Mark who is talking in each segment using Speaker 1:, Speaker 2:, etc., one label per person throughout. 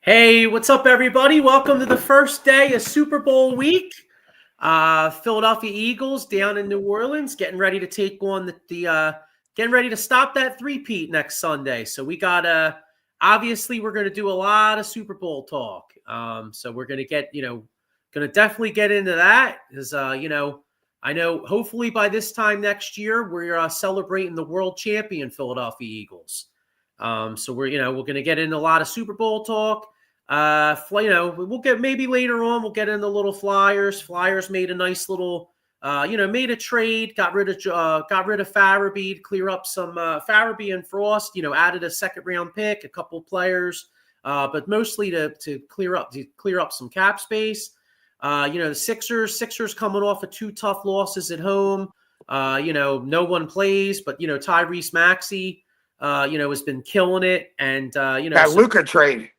Speaker 1: Hey, what's up, everybody? Welcome to the first day of Super Bowl week. Philadelphia Eagles down in New Orleans, getting ready to take on getting ready to stop that three-peat next Sunday. So we got obviously we're going to do a lot of Super Bowl talk. So we're going to going to definitely get into that because I know hopefully by this time next year we're celebrating the world champion Philadelphia Eagles. So we're going to get into a lot of Super Bowl talk. We'll get maybe later on. We'll get into little Flyers. Flyers made a nice little, made a trade. Got rid of Farabee to clear up some Farabee and Frost. Added a second round pick, a couple players, but mostly to clear up some cap space. The Sixers coming off of two tough losses at home. No one plays, but Tyrese Maxey, has been killing it, and
Speaker 2: that Luka trade.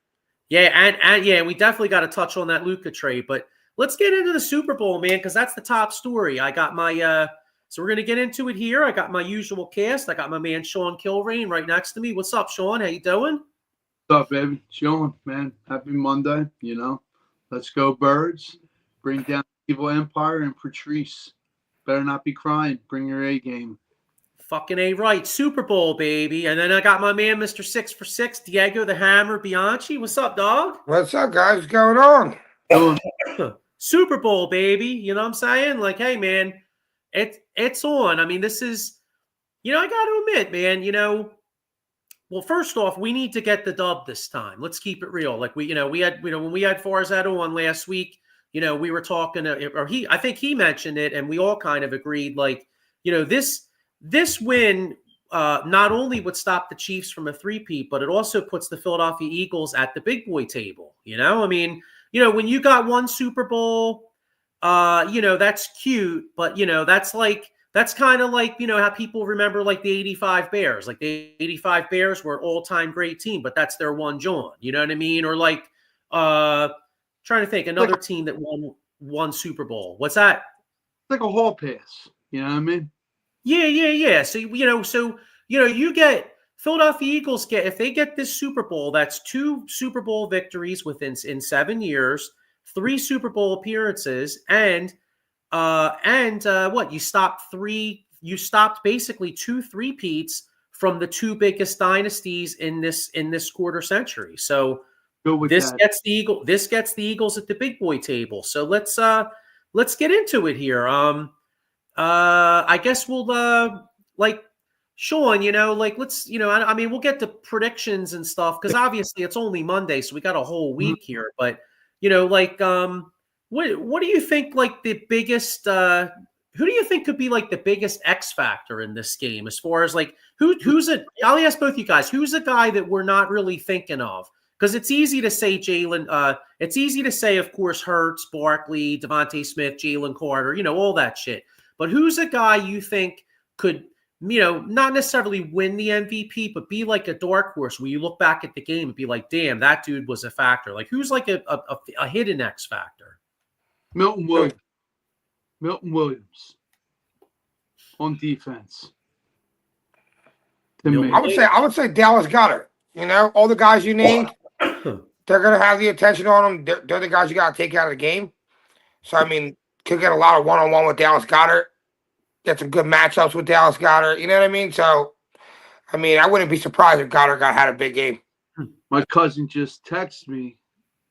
Speaker 1: Yeah, and we definitely got to touch on that Luka trade. But let's get into the Super Bowl, man, because that's the top story. I got my so we're gonna get into it here. I got my usual cast. I got my man Sean Kilrain right next to me. What's up, Sean? How you doing?
Speaker 3: What's up, baby? Sean, man. Happy Monday. Let's go, Birds. Bring down Evil Empire and Patrice. Better not be crying. Bring your A game.
Speaker 1: Fucking A right. Super Bowl, baby. And then I got my man, Mr. 6 for 6, Diego the Hammer Bianchi. What's up, dog?
Speaker 2: What's up, guys? What's going on?
Speaker 1: Super Bowl, baby. You know what I'm saying? Like, hey, man, it's on. I mean, this is, I got to admit, man, well, first off, we need to get the dub this time. Let's keep it real. Like we had, when we had Farzad on last week, we were talking, I think he mentioned it, and we all kind of agreed, like, this win not only would stop the Chiefs from a three-peat, but it also puts the Philadelphia Eagles at the big boy table. I mean, when you got one Super Bowl, that's cute, but that's kind of like, how people remember like the 85 Bears. Like the 85 Bears were an all-time great team, but that's their one John. You know what I mean? Or like trying to think another team that won one Super Bowl. What's that?
Speaker 3: It's like a hall pass. You know what I mean?
Speaker 1: Yeah. So you get Philadelphia Eagles if they get this Super Bowl, that's 2 Super Bowl victories in 7 years, 3 Super Bowl appearances, and what you stopped basically 2 three-peats from the 2 biggest dynasties in this quarter century. So this gets the Eagles at the big boy table. So let's get into it here. I guess we'll like Sean, let's I mean we'll get to predictions and stuff because obviously it's only Monday, so we got a whole week here. But what do you think like the biggest who do you think could be like the biggest X factor in this game as far as like I'll ask both you guys, who's a guy that we're not really thinking of? Because it's easy to say Jalen, it's easy to say, of course, Hurts, Barkley, Devontae Smith, Jalen Carter, all that shit. But who's a guy you think could, not necessarily win the MVP, but be like a dark horse where you look back at the game and be like, damn, that dude was a factor. Like, who's like a hidden X factor?
Speaker 3: Milton Williams on defense.
Speaker 2: I would say Dallas Goedert. All the guys you named, they're going to have the attention on them. They're the guys you got to take out of the game. So, I mean, could get a lot of one-on-one with Dallas Goedert, get some good matchups with Dallas Goedert. You know what I mean? So, I mean, I wouldn't be surprised if Goddard had a big game.
Speaker 3: My cousin just texted me,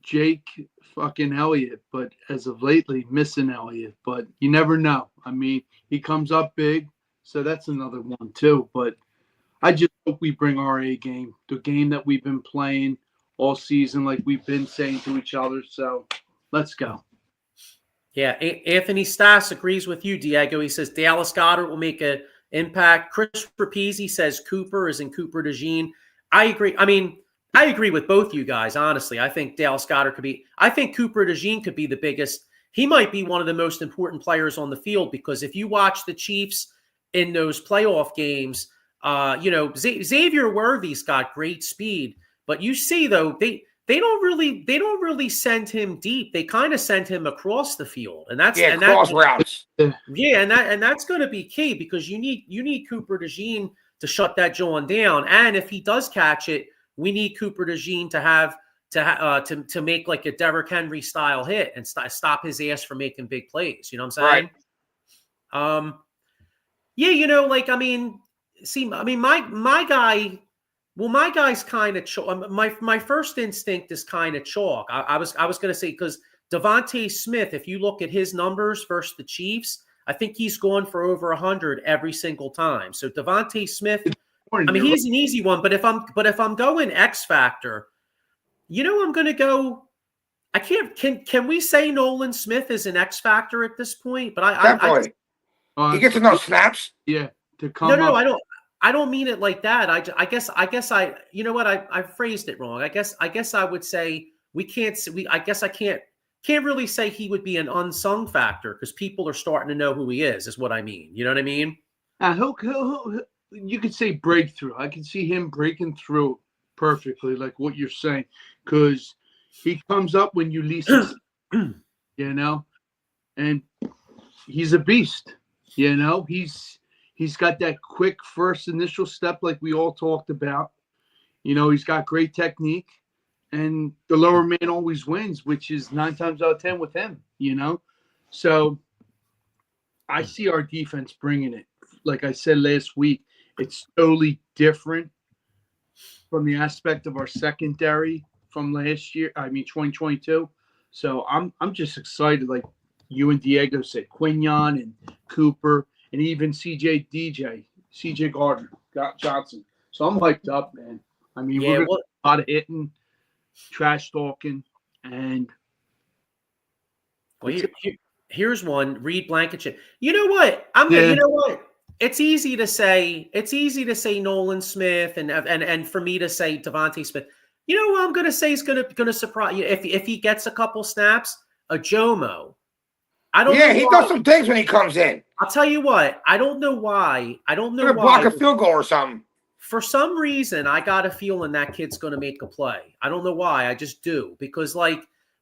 Speaker 3: Jake fucking Elliott, but as of lately, missing Elliott. But you never know. I mean, he comes up big, so that's another one too. But I just hope we bring our A game, the game that we've been playing all season, like we've been saying to each other. So let's go.
Speaker 1: Yeah, Anthony Stas agrees with you, Diego. He says Dallas Goedert will make an impact. Chris Rapizzi says Cooper is in Cooper DeJean. I agree. I mean, I agree with both you guys, honestly. I think Dallas Goedert I think Cooper DeJean could be the biggest. He might be one of the most important players on the field because if you watch the Chiefs in those playoff games, Xavier Worthy's got great speed, but you see, though, they don't really send him deep. They kind of send him across the field, and that's
Speaker 2: cross routes.
Speaker 1: Yeah, and that's going to be key because you need Cooper DeJean to shut that John down. And if he does catch it, we need Cooper DeJean to have to make like a Derrick Henry style hit and stop his ass from making big plays. You know what I'm saying?
Speaker 2: Right.
Speaker 1: Yeah, like my guy. Well, my guy's kind of chalk. My first instinct is kind of chalk. I was going to say because Devontae Smith, if you look at his numbers versus the Chiefs, I think he's gone for over 100 every single time. So Devontae Smith, he's an easy one. But if I'm going X factor, I'm going to go. I can't. Can we say Nolan Smith is an X factor at this point? But
Speaker 2: Definitely. He gets enough snaps.
Speaker 3: Yeah, to come.
Speaker 1: No, I don't mean it like that. I guess you know what? I phrased it wrong. I guess I would say I can't really say he would be an unsung factor because people are starting to know who he is what I mean. You know what I mean?
Speaker 3: You could say breakthrough. I can see him breaking through perfectly, like what you're saying, because he comes up when you least expect, and he's a beast. He's got that quick first initial step like we all talked about. He's got great technique, and the lower man always wins, which is 9 times out of 10 with him, So I see our defense bringing it. Like I said last week, it's totally different from the aspect of our secondary from last year. 2022. So I'm just excited, like you and Diego said, Quinion and Cooper. And even CJ Gardner, Johnson. So I'm hyped up, man. We're going to do a lot of hitting, trash talking, and
Speaker 1: here's one. Reed Blankenship. You know what? You know what? It's easy to say. Nolan Smith, and for me to say Devontae Smith. You know what I'm going to say is going to surprise you if he gets a couple snaps. A Jomo. I don't.
Speaker 2: Yeah, he does some things when he comes in.
Speaker 1: I'll tell you what. I don't know why.
Speaker 2: Block a field goal or something.
Speaker 1: For some reason, I got a feeling that kid's going to make a play. I don't know why. I just do. Because,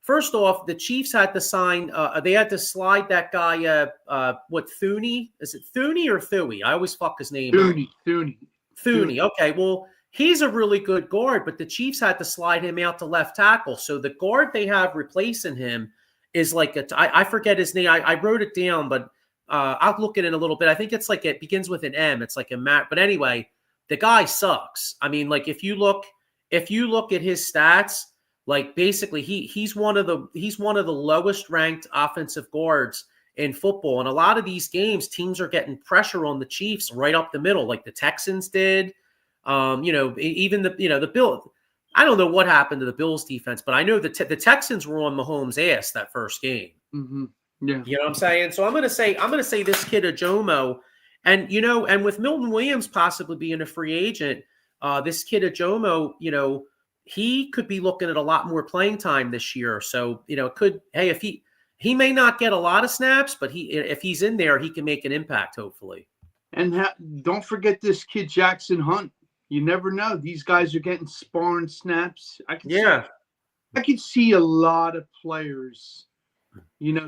Speaker 1: first off, the Chiefs had to sign they had to slide that guy, Thuney? Is it Thuney or Thuey? I always fuck his name. Thuney. Okay, well, he's a really good guard, but the Chiefs had to slide him out to left tackle. So the guard they have replacing him is I forget his name. I wrote it down, but I'll look at it in a little bit. I think it's it begins with an M. It's like a Matt. But anyway, the guy sucks. If you look at his stats, basically he's one of the lowest ranked offensive guards in football. And a lot of these games, teams are getting pressure on the Chiefs right up the middle, like the Texans did. Even the Bills. I don't know what happened to the Bills defense, but I know the Texans were on Mahomes' ass that first game.
Speaker 3: Mm-hmm. Yeah.
Speaker 1: You know what I'm saying? So I'm going to say this kid Ajomo, and with Milton Williams possibly being a free agent, this kid Ajomo, he could be looking at a lot more playing time this year. So, if he may not get a lot of snaps, but if he's in there, he can make an impact, hopefully.
Speaker 3: And don't forget this kid, Jackson Hunt. You never know. These guys are getting sparring snaps. I could see a lot of players,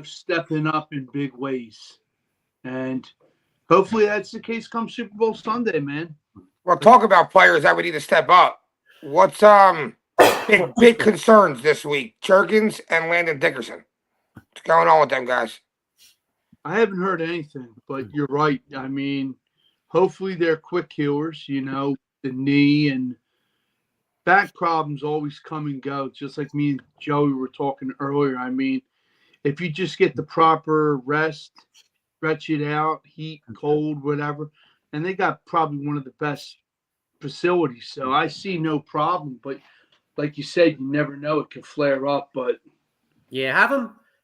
Speaker 3: stepping up in big ways. And hopefully that's the case come Super Bowl Sunday, man.
Speaker 2: Well, talk about players that would need to step up. What's big concerns this week? Jurgens and Landon Dickerson. What's going on with them guys?
Speaker 3: I haven't heard anything, but you're right. Hopefully they're quick healers, the knee and back problems always come and go, just like me and Joey were talking earlier. If you just get the proper rest, stretch it out, heat, cold, whatever, and they got probably one of the best facilities. So I see no problem. But like you said, you never know; it could flare up. But
Speaker 1: yeah,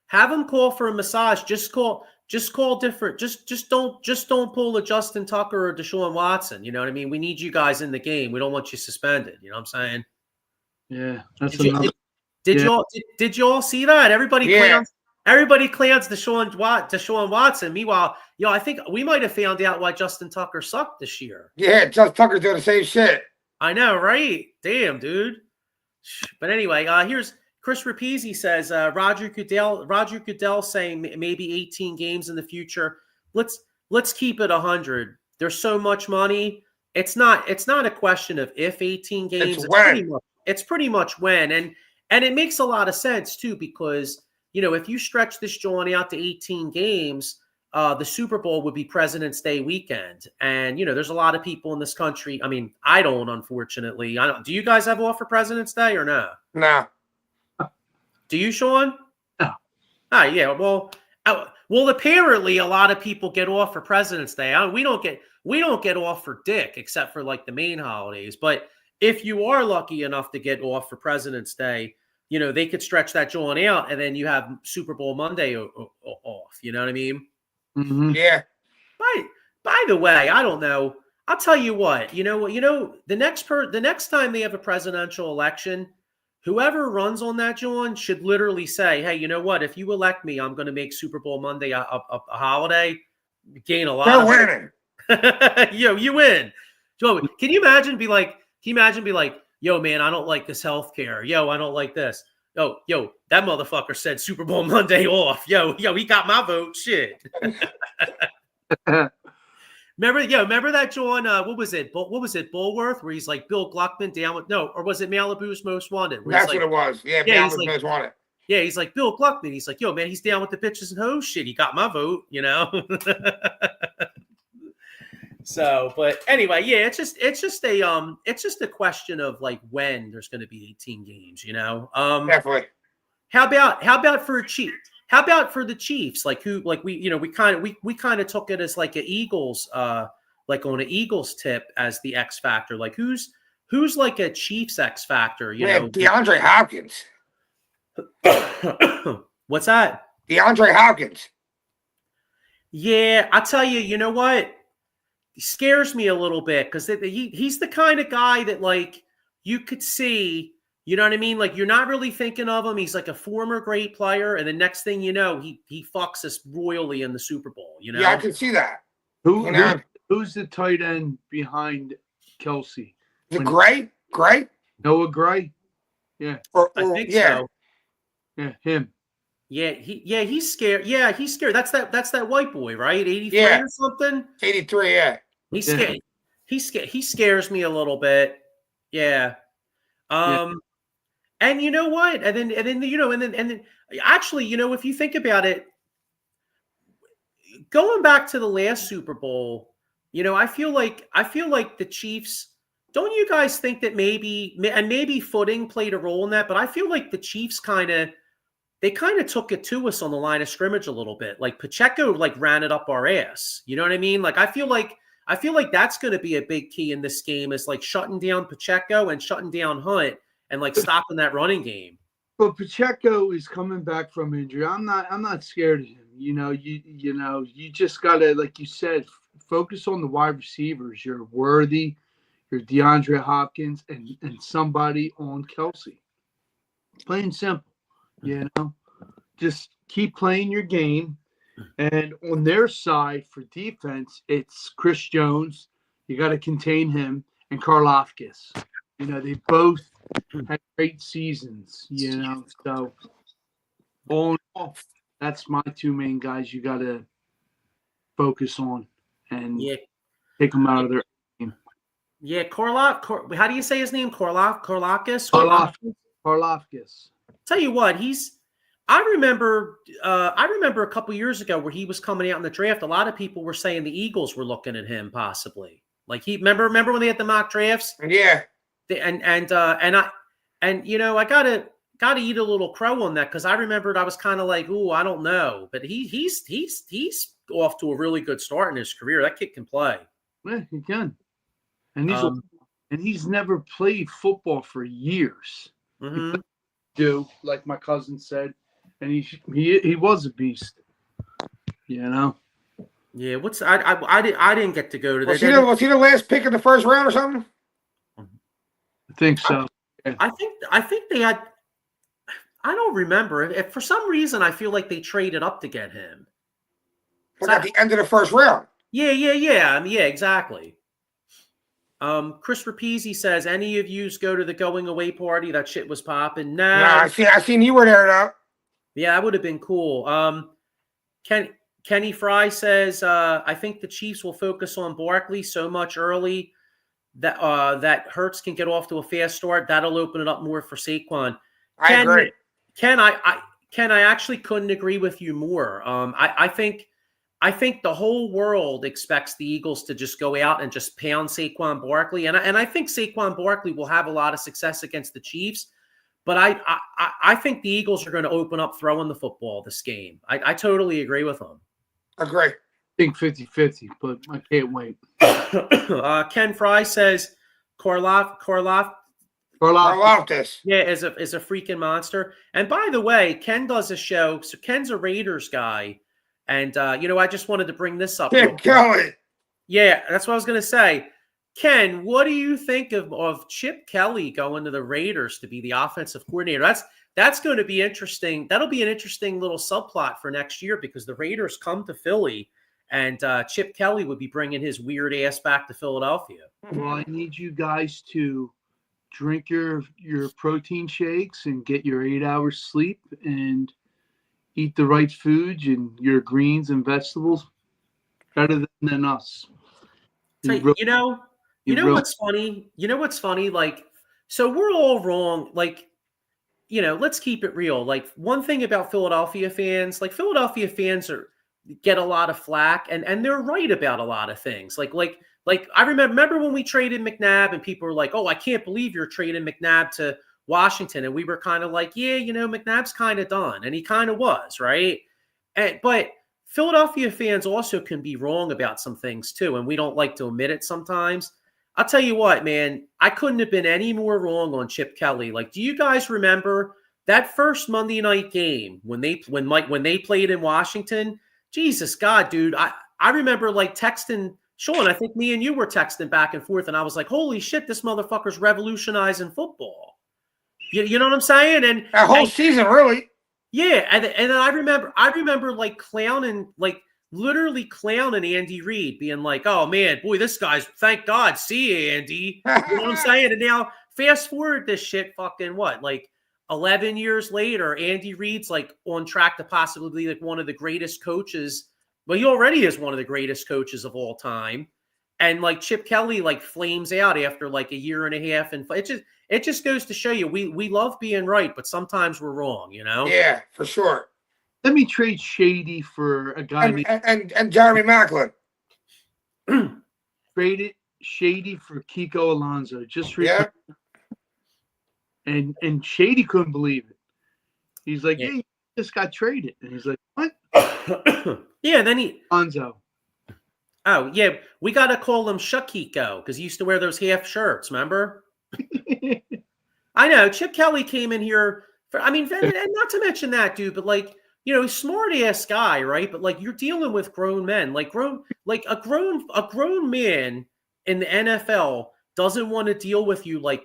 Speaker 1: have him call for a massage. Just call different. Just don't pull a Justin Tucker or Deshaun Watson. You know what I mean? We need you guys in the game. We don't want you suspended. You know what I'm saying?
Speaker 3: Yeah.
Speaker 1: Did you all see that? Everybody clowns Deshaun Watson. Meanwhile, I think we might have found out why Justin Tucker sucked this year.
Speaker 2: Yeah, Justin Tucker's doing the same shit.
Speaker 1: I know, right? Damn, dude. But anyway, here's Chris Rapizzi says Roger Goodell saying maybe 18 games in the future. Let's keep it 100. There's so much money. It's not a question of if 18 games.
Speaker 2: It's when.
Speaker 1: It's pretty much when. And it makes a lot of sense too, because, if you stretch this joint out to 18 games, the Super Bowl would be President's Day weekend. And, there's a lot of people in this country. I mean, I don't, unfortunately. Do you guys have off for President's Day or no?
Speaker 2: No.
Speaker 1: Do you, Sean?
Speaker 3: No.
Speaker 1: Yeah. Well, apparently a lot of people get off for President's Day. We don't get off for dick, except for like the main holidays. But if you are lucky enough to get off for President's Day, they could stretch that joint out, and then you have Super Bowl Monday off. You know what I mean?
Speaker 3: Mm-hmm.
Speaker 2: Yeah.
Speaker 1: By the way, I don't know. I'll tell you what. The next time they have a presidential election, whoever runs on that joint should literally say, "Hey, you know what? If you elect me, I'm going to make Super Bowl Monday a holiday. Gain a lot.
Speaker 2: They're winning.
Speaker 1: You win. Joe, can you imagine? Be like, yo, man, I don't like this healthcare. Yo, I don't like this. Yo, that motherfucker said Super Bowl Monday off. Yo, he got my vote. Shit. Remember that John? What was it? Bulworth, where he's like Bill Gluckman down with or was it Malibu's Most Wanted?
Speaker 2: That's what it was. Yeah, Malibu's Most Wanted.
Speaker 1: Yeah, he's like Bill Gluckman. He's like, yo, man, he's down with the bitches and hoes. Shit, he got my vote. So, but anyway, yeah, it's just a question of like when there's going to be 18 games.
Speaker 2: Definitely.
Speaker 1: How about for a Chief? How about for the Chiefs? Like we kind of took it as like an Eagles, like on an Eagles tip as the X factor. Like who's like a Chiefs X factor?
Speaker 2: DeAndre Hopkins.
Speaker 1: What's that?
Speaker 2: DeAndre Hopkins.
Speaker 1: Yeah, I'll tell you. You know what? He scares me a little bit because he's the kind of guy that like you could see. You know what I mean? Like you're not really thinking of him. He's like a former great player, and the next thing you know, he fucks us royally in the Super Bowl.
Speaker 2: Yeah, I can see that.
Speaker 3: Who's the tight end behind Kelsey?
Speaker 2: Is it Gray?
Speaker 3: Noah Gray? Yeah.
Speaker 1: I think so.
Speaker 3: Yeah, him.
Speaker 1: Yeah, he's scared. Yeah, he's scared. That's that white boy, right? 83 or something?
Speaker 2: 83, yeah.
Speaker 1: He's scared. He scares me a little bit. Yeah. And you know what? And then actually, if you think about it, going back to the last Super Bowl, I feel like the Chiefs. Don't you guys think that maybe footing played a role in that? But I feel like the Chiefs kind of took it to us on the line of scrimmage a little bit. Like Pacheco like ran it up our ass. You know what I mean? Like I feel like that's going to be a big key in this game is like shutting down Pacheco and shutting down Hunt and like stopping that running game.
Speaker 3: But Pacheco is coming back from injury. I'm not scared of him. You just gotta, like you said, focus on the wide receivers. You're Worthy, you're DeAndre Hopkins, and somebody on Kelsey. Plain simple. Just keep playing your game. And on their side for defense, it's Chris Jones. You got to contain him and Karlaftis. They both had great seasons. So all in all, that's my two main guys you got to focus on and take them out of their game.
Speaker 1: Yeah, how do you say his name? Karlaftis?
Speaker 3: Karlaftis.
Speaker 1: Tell you what, I remember a couple years ago where he was coming out in the draft. A lot of people were saying the Eagles were looking at him possibly. Like remember when they had the mock drafts?
Speaker 2: Yeah.
Speaker 1: I gotta eat a little crow on that because I remembered I was kind of like, ooh, I don't know, but he's off to a really good start in his career. That kid can play.
Speaker 3: Yeah, he can, and he's never played football for years.
Speaker 1: Mm-hmm.
Speaker 3: Do like my cousin said, and he was a beast.
Speaker 1: Yeah, I didn't get to go to
Speaker 2: that. Was he the last pick in the first round or something?
Speaker 3: I think so. Yeah.
Speaker 1: I think they had. I don't remember. If for some reason I feel like they traded up to get him.
Speaker 2: At the end of the first round.
Speaker 1: Yeah. I mean, yeah, exactly. Chris Rapizzi says, any of yous go to the going away party? That shit was popping. Nah,
Speaker 2: I seen you were there though.
Speaker 1: Yeah, that would have been cool. Kenny Fry says, I think the Chiefs will focus on Barkley so much early that Hurts can get off to a fast start. That'll open it up more for Saquon.
Speaker 2: I agree.
Speaker 1: Ken, I actually couldn't agree with you more. I think the whole world expects the Eagles to just go out and just pound Saquon Barkley, and I think Saquon Barkley will have a lot of success against the Chiefs. But I think the Eagles are going to open up throwing the football this game. I totally agree with them.
Speaker 2: Agree.
Speaker 3: I think 50-50, but I can't wait.
Speaker 1: Ken Fry says Karlaftis, yeah, is a freaking monster. And by the way, Ken does a show. So Ken's a Raiders guy, and I just wanted to bring this up.
Speaker 2: Chip Kelly.
Speaker 1: Yeah, that's what I was going to say. Ken, what do you think of Chip Kelly going to the Raiders to be the offensive coordinator? That's going to be interesting. That'll be an interesting little subplot for next year because the Raiders come to Philly, and Chip Kelly would be bringing his weird ass back to Philadelphia.
Speaker 3: Well, I need you guys to drink your protein shakes and get your 8 hours sleep and eat the right foods and your greens and vegetables better than us.
Speaker 1: So, you know what's funny? You know what's funny? Like, so we're all wrong. Like, let's keep it real. Like, one thing about Philadelphia fans, get a lot of flack, and they're right about a lot of things. Like I remember when we traded McNabb, and people were like, "Oh, I can't believe you're trading McNabb to Washington," and we were kind of like, "Yeah, McNabb's kind of done," and he kind of was, right? But Philadelphia fans also can be wrong about some things too, and we don't like to admit it sometimes. I'll tell you what, man, I couldn't have been any more wrong on Chip Kelly. Like, do you guys remember that first Monday night game when they played in Washington? Jesus God, dude, I remember like texting Sean. I think me and you were texting back and forth, and I was like, "Holy shit, this motherfucker's revolutionizing football." You know what I'm saying? And
Speaker 2: that whole season, really.
Speaker 1: Yeah, and then I remember like clowning, like literally clowning Andy Reid, being like, "Oh man, boy, this guy's, thank God, see you, Andy." You know what I'm saying? And now fast forward this shit, fucking what, like 11 years later, Andy Reid's like on track to possibly be like one of the greatest coaches. Well, he already is one of the greatest coaches of all time. And like Chip Kelly like flames out after like a year and a half, and it just goes to show you we love being right, but sometimes we're wrong,
Speaker 2: Yeah, for sure.
Speaker 3: Let me trade Shady for a guy
Speaker 2: and Jeremy Maclin.
Speaker 3: Traded Shady for Kiko Alonso just
Speaker 2: yeah.
Speaker 3: And Shady couldn't believe it. He's like, "Yeah, you just got traded," and he's like, "What?"
Speaker 1: Yeah, then
Speaker 3: Alonso.
Speaker 1: Oh, yeah, we got to call him Shakiko because he used to wear those half shirts, remember? I know. Chip Kelly came in here and not to mention that, dude, but like, smart-ass guy, right? But like, you're dealing with grown men. Like a grown man in the NFL doesn't want to deal with you like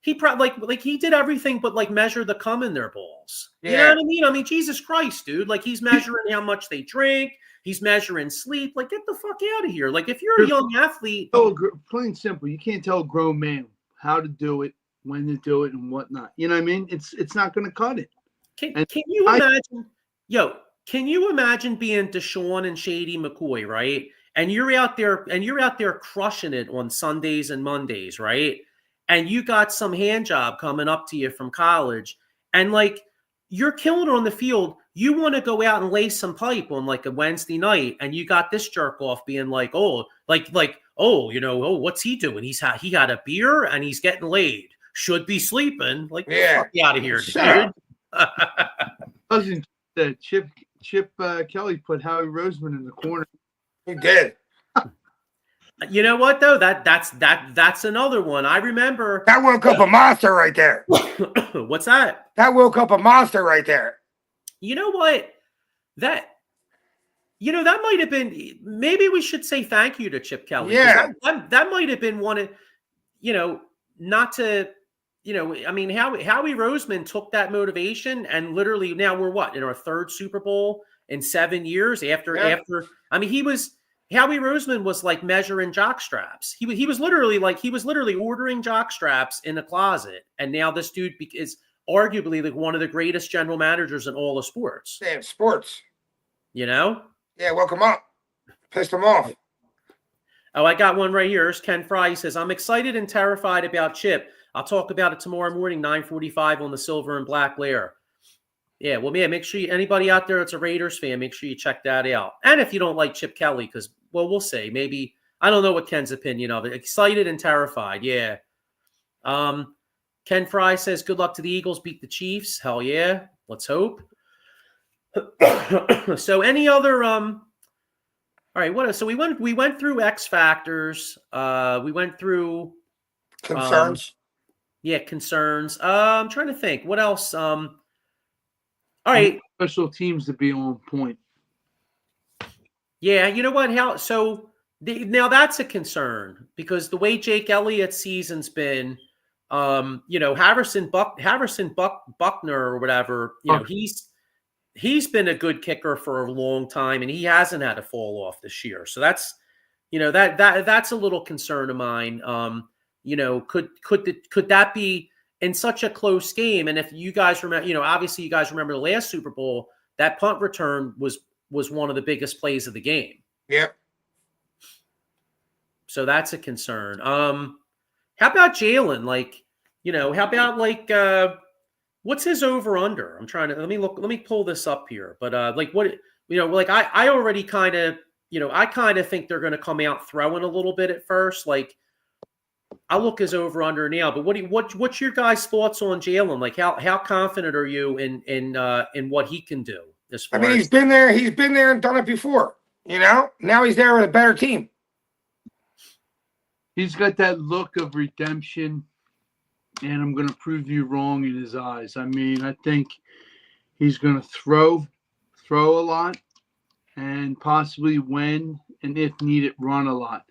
Speaker 1: he probably like he did everything but like measure the cum in their balls. Yeah. You know what I mean? I mean, Jesus Christ, dude. Like, he's measuring how much they drink. He's measuring sleep. Like, get the fuck out of here. Like, if you're a young athlete.
Speaker 3: Oh, plain and simple. You can't tell a grown man how to do it, when to do it, and whatnot. You know what I mean? It's not going to cut it.
Speaker 1: Can you imagine? Can you imagine being Deshaun and Shady McCoy, right? And you're out there crushing it on Sundays and Mondays, right? And you got some hand job coming up to you from college, and like, you're killing it on the field. You want to go out and lay some pipe on like a Wednesday night, and you got this jerk off being like, "Oh, what's he doing? He got a beer and he's getting laid. Should be sleeping." Like,
Speaker 2: yeah,
Speaker 1: get out of here, dude.
Speaker 3: Cousin said Chip Kelly put Howie Roseman in the corner.
Speaker 2: He did.
Speaker 1: You know what though? That's another one. I remember
Speaker 2: that woke up a monster right there.
Speaker 1: What's that?
Speaker 2: That woke up a monster right there.
Speaker 1: You know what? That might have been. Maybe we should say thank you to Chip Kelly.
Speaker 2: Yeah,
Speaker 1: that might have been one of, not to, I mean, Howie Roseman took that motivation, and literally now we're what, in our third Super Bowl in 7 years after. I mean, Howie Roseman was like measuring jock straps. He was literally ordering jock straps in the closet, and now this dude is arguably like one of the greatest general managers in all of sports.
Speaker 2: Damn, sports.
Speaker 1: Yeah,
Speaker 2: woke him up. Pissed him off.
Speaker 1: Oh, I got one right here. Here's Ken Fry. He says, "I'm excited and terrified about Chip. I'll talk about it tomorrow morning, 9:45 on the Silver and Black Lair. Yeah, well, yeah, make sure anybody out there that's a Raiders fan, make sure you check that out. And if you don't like Chip Kelly, because, well, we'll see. Maybe, I don't know what Ken's opinion of it. Excited and terrified, yeah. Ken Fry says, good luck to the Eagles, beat the Chiefs. Hell yeah, let's hope. So any other, all right, what else? So we went through X factors. We went through
Speaker 2: Concerns.
Speaker 1: Concerns. I'm trying to think. What else? All right.
Speaker 3: Special teams to be on point.
Speaker 1: Yeah, you know what? Now that's a concern because the way Jake Elliott's season's been, Harrison Buckner or whatever, he's been a good kicker for a long time and he hasn't had to fall off this year. So that's, that's a little concern of mine. Could that be in such a close game? And if you guys remember, obviously you guys remember the last Super Bowl, that punt return was one of the biggest plays of the game.
Speaker 2: Yep.
Speaker 1: So that's a concern. How about Jalen? What's his over under? I'm trying to, let me pull this up here. But I already kind of, I kind of think they're going to come out throwing a little bit at first. I'll look his over under now, but what's your guys' thoughts on Jalen? Like how confident are you in what he can do?
Speaker 2: He's been there and done it before. Now he's there with a better team.
Speaker 3: He's got that look of redemption, and I'm going to prove you wrong in his eyes. I think he's going to throw a lot, and possibly when and if needed, run a lot.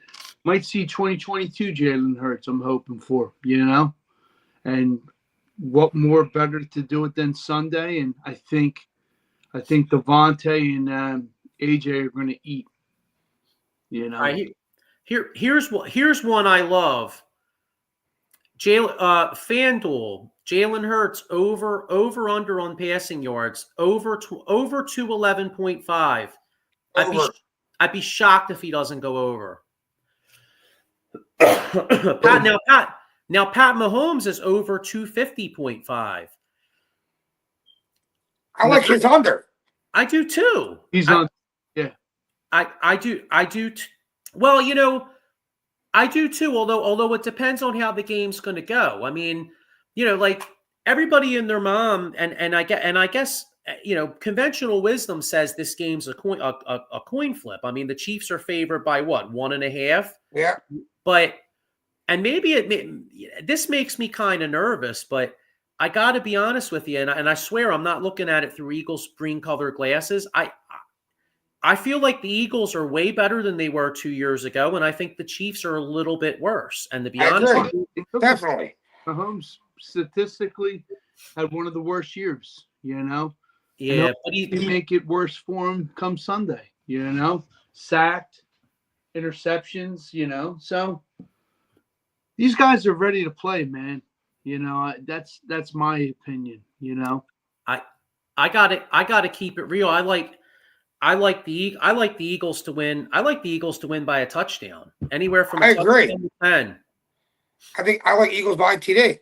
Speaker 3: Might see 2022 Jalen Hurts, I'm hoping for, and what more better to do it than Sunday? And I think Devontae and AJ are going to eat.
Speaker 1: Right, here's one I love. FanDuel, Jalen Hurts over under on passing yards over 211.5. I'd be shocked if he doesn't go over. Pat Mahomes is over 250.5.
Speaker 2: I like his under.
Speaker 1: I do too.
Speaker 3: He's on. Yeah.
Speaker 1: I do. Well, I do too. Although it depends on how the game's going to go. Everybody and their mom, and I guess conventional wisdom says this game's a coin flip. The Chiefs are favored by what, 1.5?
Speaker 2: Yeah.
Speaker 1: But this makes me kind of nervous. But I got to be honest with you, and I swear I'm not looking at it through Eagles green colored glasses. I feel like the Eagles are way better than they were 2 years ago, and I think the Chiefs are a little bit worse. And to be honest,
Speaker 2: definitely,
Speaker 3: Mahomes statistically had one of the worst years.
Speaker 1: Yeah,
Speaker 3: but he make it worse for him come Sunday. Sacked, interceptions. So these guys are ready to play, man. That's my opinion.
Speaker 1: I got to keep it real. I like the Eagles to win. I like the Eagles to win by a touchdown, anywhere from
Speaker 2: I agree.
Speaker 1: 10 to 10.
Speaker 2: I think I like Eagles by TD.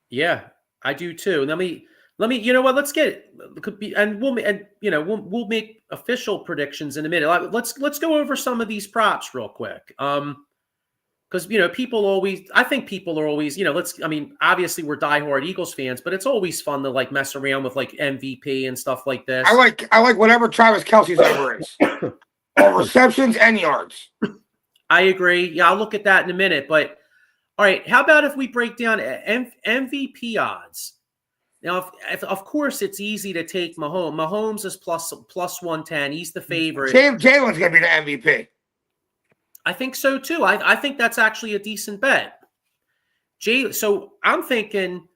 Speaker 1: Yeah, I do too. Let me. You know what? Let's get it. We'll make official predictions in a minute. Let's go over some of these props real quick. Because people always, I think people are always, obviously we're diehard Eagles fans, but it's always fun to mess around with MVP and stuff like this.
Speaker 2: I like whatever Travis Kelce's over is. All receptions and yards.
Speaker 1: I agree. Yeah, I'll look at that in a minute. But all right, how about if we break down MVP odds? Now, if of course it's easy to take Mahomes. Mahomes is plus 110. He's the favorite.
Speaker 2: Jalen's gonna be the MVP.
Speaker 1: I think so too. I think that's actually a decent bet. So I'm thinking,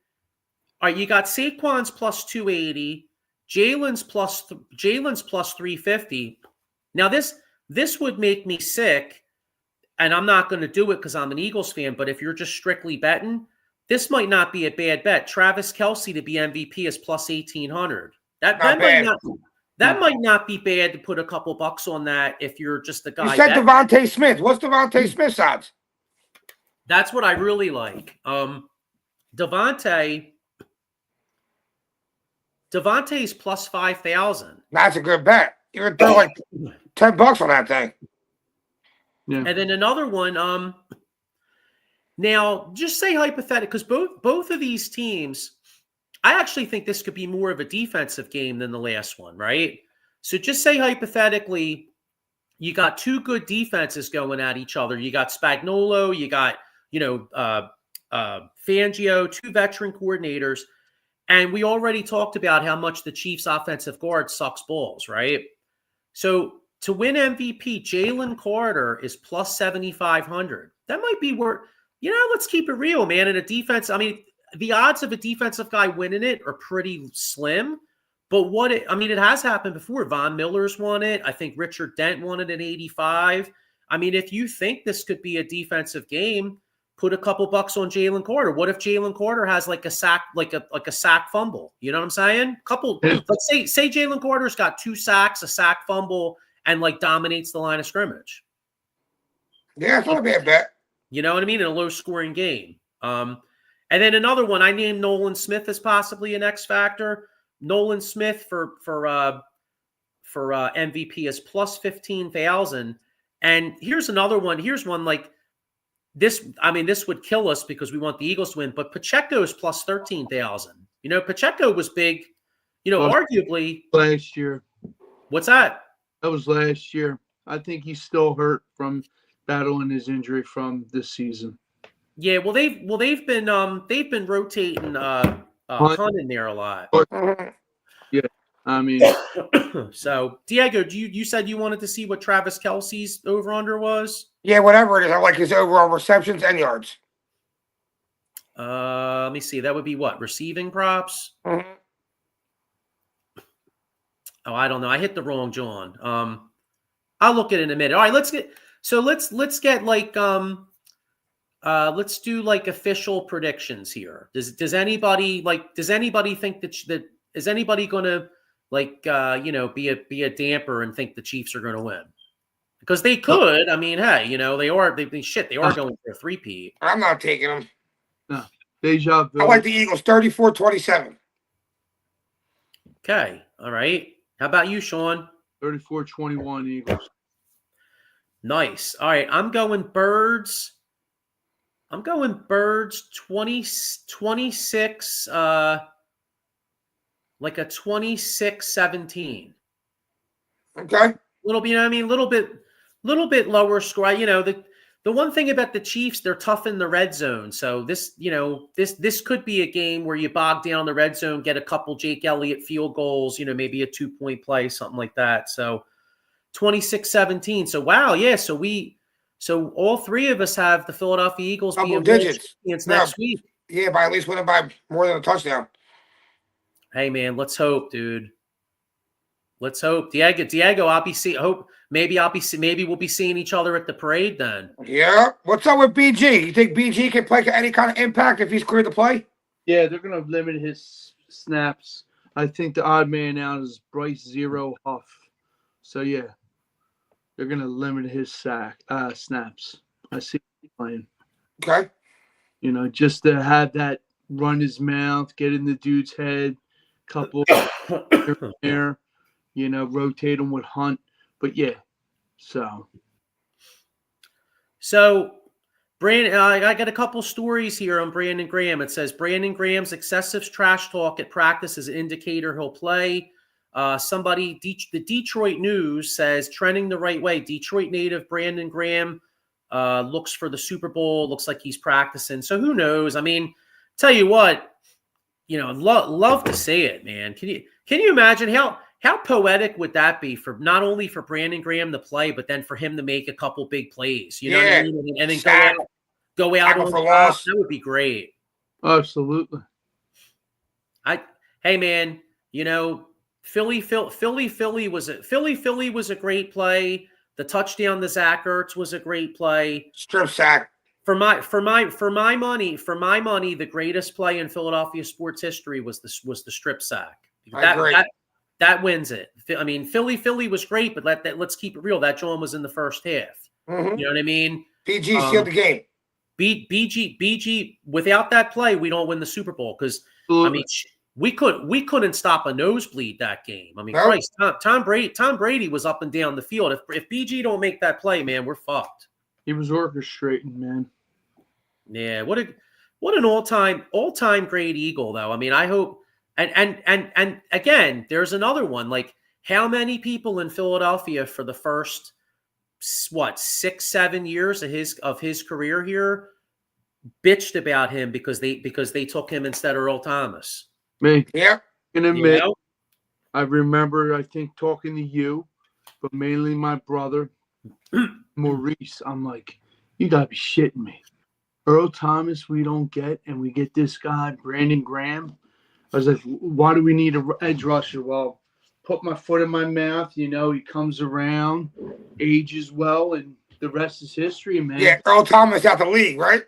Speaker 1: all right, you got Saquon's plus 280, Jalen's plus 350. Now this would make me sick, and I'm not going to do it because I'm an Eagles fan. But if you're just strictly betting, this might not be a bad bet. Travis Kelce to be MVP is plus 1,800. That might not be bad to put a couple bucks on that if you're just the guy.
Speaker 2: You said Devontae Smith. What's Devontae Smith's odds?
Speaker 1: That's what I really like. Devontae's plus 5,000.
Speaker 2: That's a good bet. You would throw like $10 on that thing.
Speaker 3: Yeah.
Speaker 1: And then another one. Now, just say hypothetically, because both of these teams, I actually think this could be more of a defensive game than the last one, right? So just say hypothetically, you got two good defenses going at each other. You got Spagnuolo, you got Fangio, two veteran coordinators, and we already talked about how much the Chiefs' offensive guard sucks balls, right? So to win MVP, Jalen Carter is plus 7,500. That might be where, let's keep it real, man. In a defense, I mean, the odds of a defensive guy winning it are pretty slim. But it has happened before. Von Miller's won it. I think Richard Dent won it in 85. I mean, if you think this could be a defensive game, put a couple bucks on Jalen Carter. What if Jalen Carter has like a sack, like a sack fumble? You know what I'm saying? Let's say Jalen Carter's got 2 sacks, a sack fumble, and like dominates the line of scrimmage.
Speaker 2: Yeah, it's not a bad bet.
Speaker 1: You know what I mean? In a low scoring game. And then another one, I named Nolan Smith as possibly an X factor. Nolan Smith for MVP is plus 15,000. And here's another one. Here's one like this. I mean, this would kill us because we want the Eagles to win, but Pacheco is plus 13,000. Pacheco was big, arguably
Speaker 3: last year.
Speaker 1: What's that?
Speaker 3: That was last year. I think he's still hurt from battling his injury from this season.
Speaker 1: Yeah, well they've been rotating Hunt in there a lot.
Speaker 3: Yeah, I mean.
Speaker 1: So Diego, you said you wanted to see what Travis Kelce's over under was?
Speaker 2: Yeah, whatever it is. I like his over on receptions and yards.
Speaker 1: Let me see. That would be what? Receiving props?
Speaker 2: Mm-hmm.
Speaker 1: Oh, I don't know. I hit the wrong John. I'll look at it in a minute. All right, let's get like let's do like official predictions here. Does anybody think that is anybody going to like be a damper and think the Chiefs are going to win? Because they could. I mean, hey, they are going for a three-peat.
Speaker 2: I'm not taking them.
Speaker 3: No. Deja vu.
Speaker 2: I like the Eagles 34-27.
Speaker 1: Okay. All right. How about you, Sean?
Speaker 3: 34-21 Eagles.
Speaker 1: Nice. All right. I'm going Birds 26, like a 26-17.
Speaker 2: Okay.
Speaker 1: A little bit lower score. The one thing about the Chiefs, they're tough in the red zone. So this could be a game where you bog down the red zone, get a couple Jake Elliott field goals, maybe a 2-point play, something like that. So 26-17. So wow, yeah. So all three of us have the Philadelphia Eagles
Speaker 2: double digits
Speaker 1: next week.
Speaker 2: Yeah, by at least winning by more than a touchdown.
Speaker 1: Hey man, let's hope, dude. Let's hope. Diego, maybe we'll be seeing each other at the parade then.
Speaker 2: Yeah. What's up with BG? You think BG can play any kind of impact if he's cleared to play?
Speaker 3: Yeah, they're gonna limit his snaps. I think the odd man out is Bryce Zero Huff. So yeah. They're going to limit his snaps. I see him playing.
Speaker 2: Okay.
Speaker 3: Just to have that run his mouth, get in the dude's head, couple there, rotate him with Hunt. But yeah, so
Speaker 1: Brandon, I got a couple stories here on Brandon Graham. It says Brandon Graham's excessive trash talk at practice is an indicator he'll play. The Detroit News says trending the right way. Detroit native Brandon Graham looks for the Super Bowl. Looks like he's practicing. So who knows? I mean, tell you what, love to see it, man. Can you imagine how poetic would that be for not only for Brandon Graham to play, but then for him to make a couple big plays? You know what I mean? And then go out on the loss. That would be great.
Speaker 3: Absolutely.
Speaker 1: Hey man, Philly was a great play. The touchdown to Zach Ertz was a great play.
Speaker 2: Strip sack.
Speaker 1: For my money, the greatest play in Philadelphia sports history was the strip sack. That wins it. I mean, Philly was great, but let's keep it real. That John was in the first half.
Speaker 2: Mm-hmm.
Speaker 1: You know what I mean?
Speaker 2: PG sealed the game.
Speaker 1: BG without that play, we don't win the Super Bowl because I mean we couldn't stop a nosebleed that game. I mean,
Speaker 2: Nope.
Speaker 1: Christ, Tom Brady was up and down the field. If BG don't make that play, man, we're fucked.
Speaker 3: He was orchestrating, man.
Speaker 1: Yeah, what an all-time great Eagle though. I mean, I hope and again, there's another one. Like, how many people in Philadelphia for the first 6-7 years of his career here bitched about him because they took him instead of Earl Thomas.
Speaker 3: Me.
Speaker 2: Yeah.
Speaker 3: And admit,
Speaker 1: You know?
Speaker 3: I remember, I think, talking to you, but mainly my brother, Maurice. I'm like, you gotta be shitting me. Earl Thomas, we don't get, and we get this guy, Brandon Graham. I was like, why do we need an edge rusher? Well, put my foot in my mouth. You know, he comes around, ages well, and the rest is history, man.
Speaker 2: Yeah, Earl Thomas out the league, right?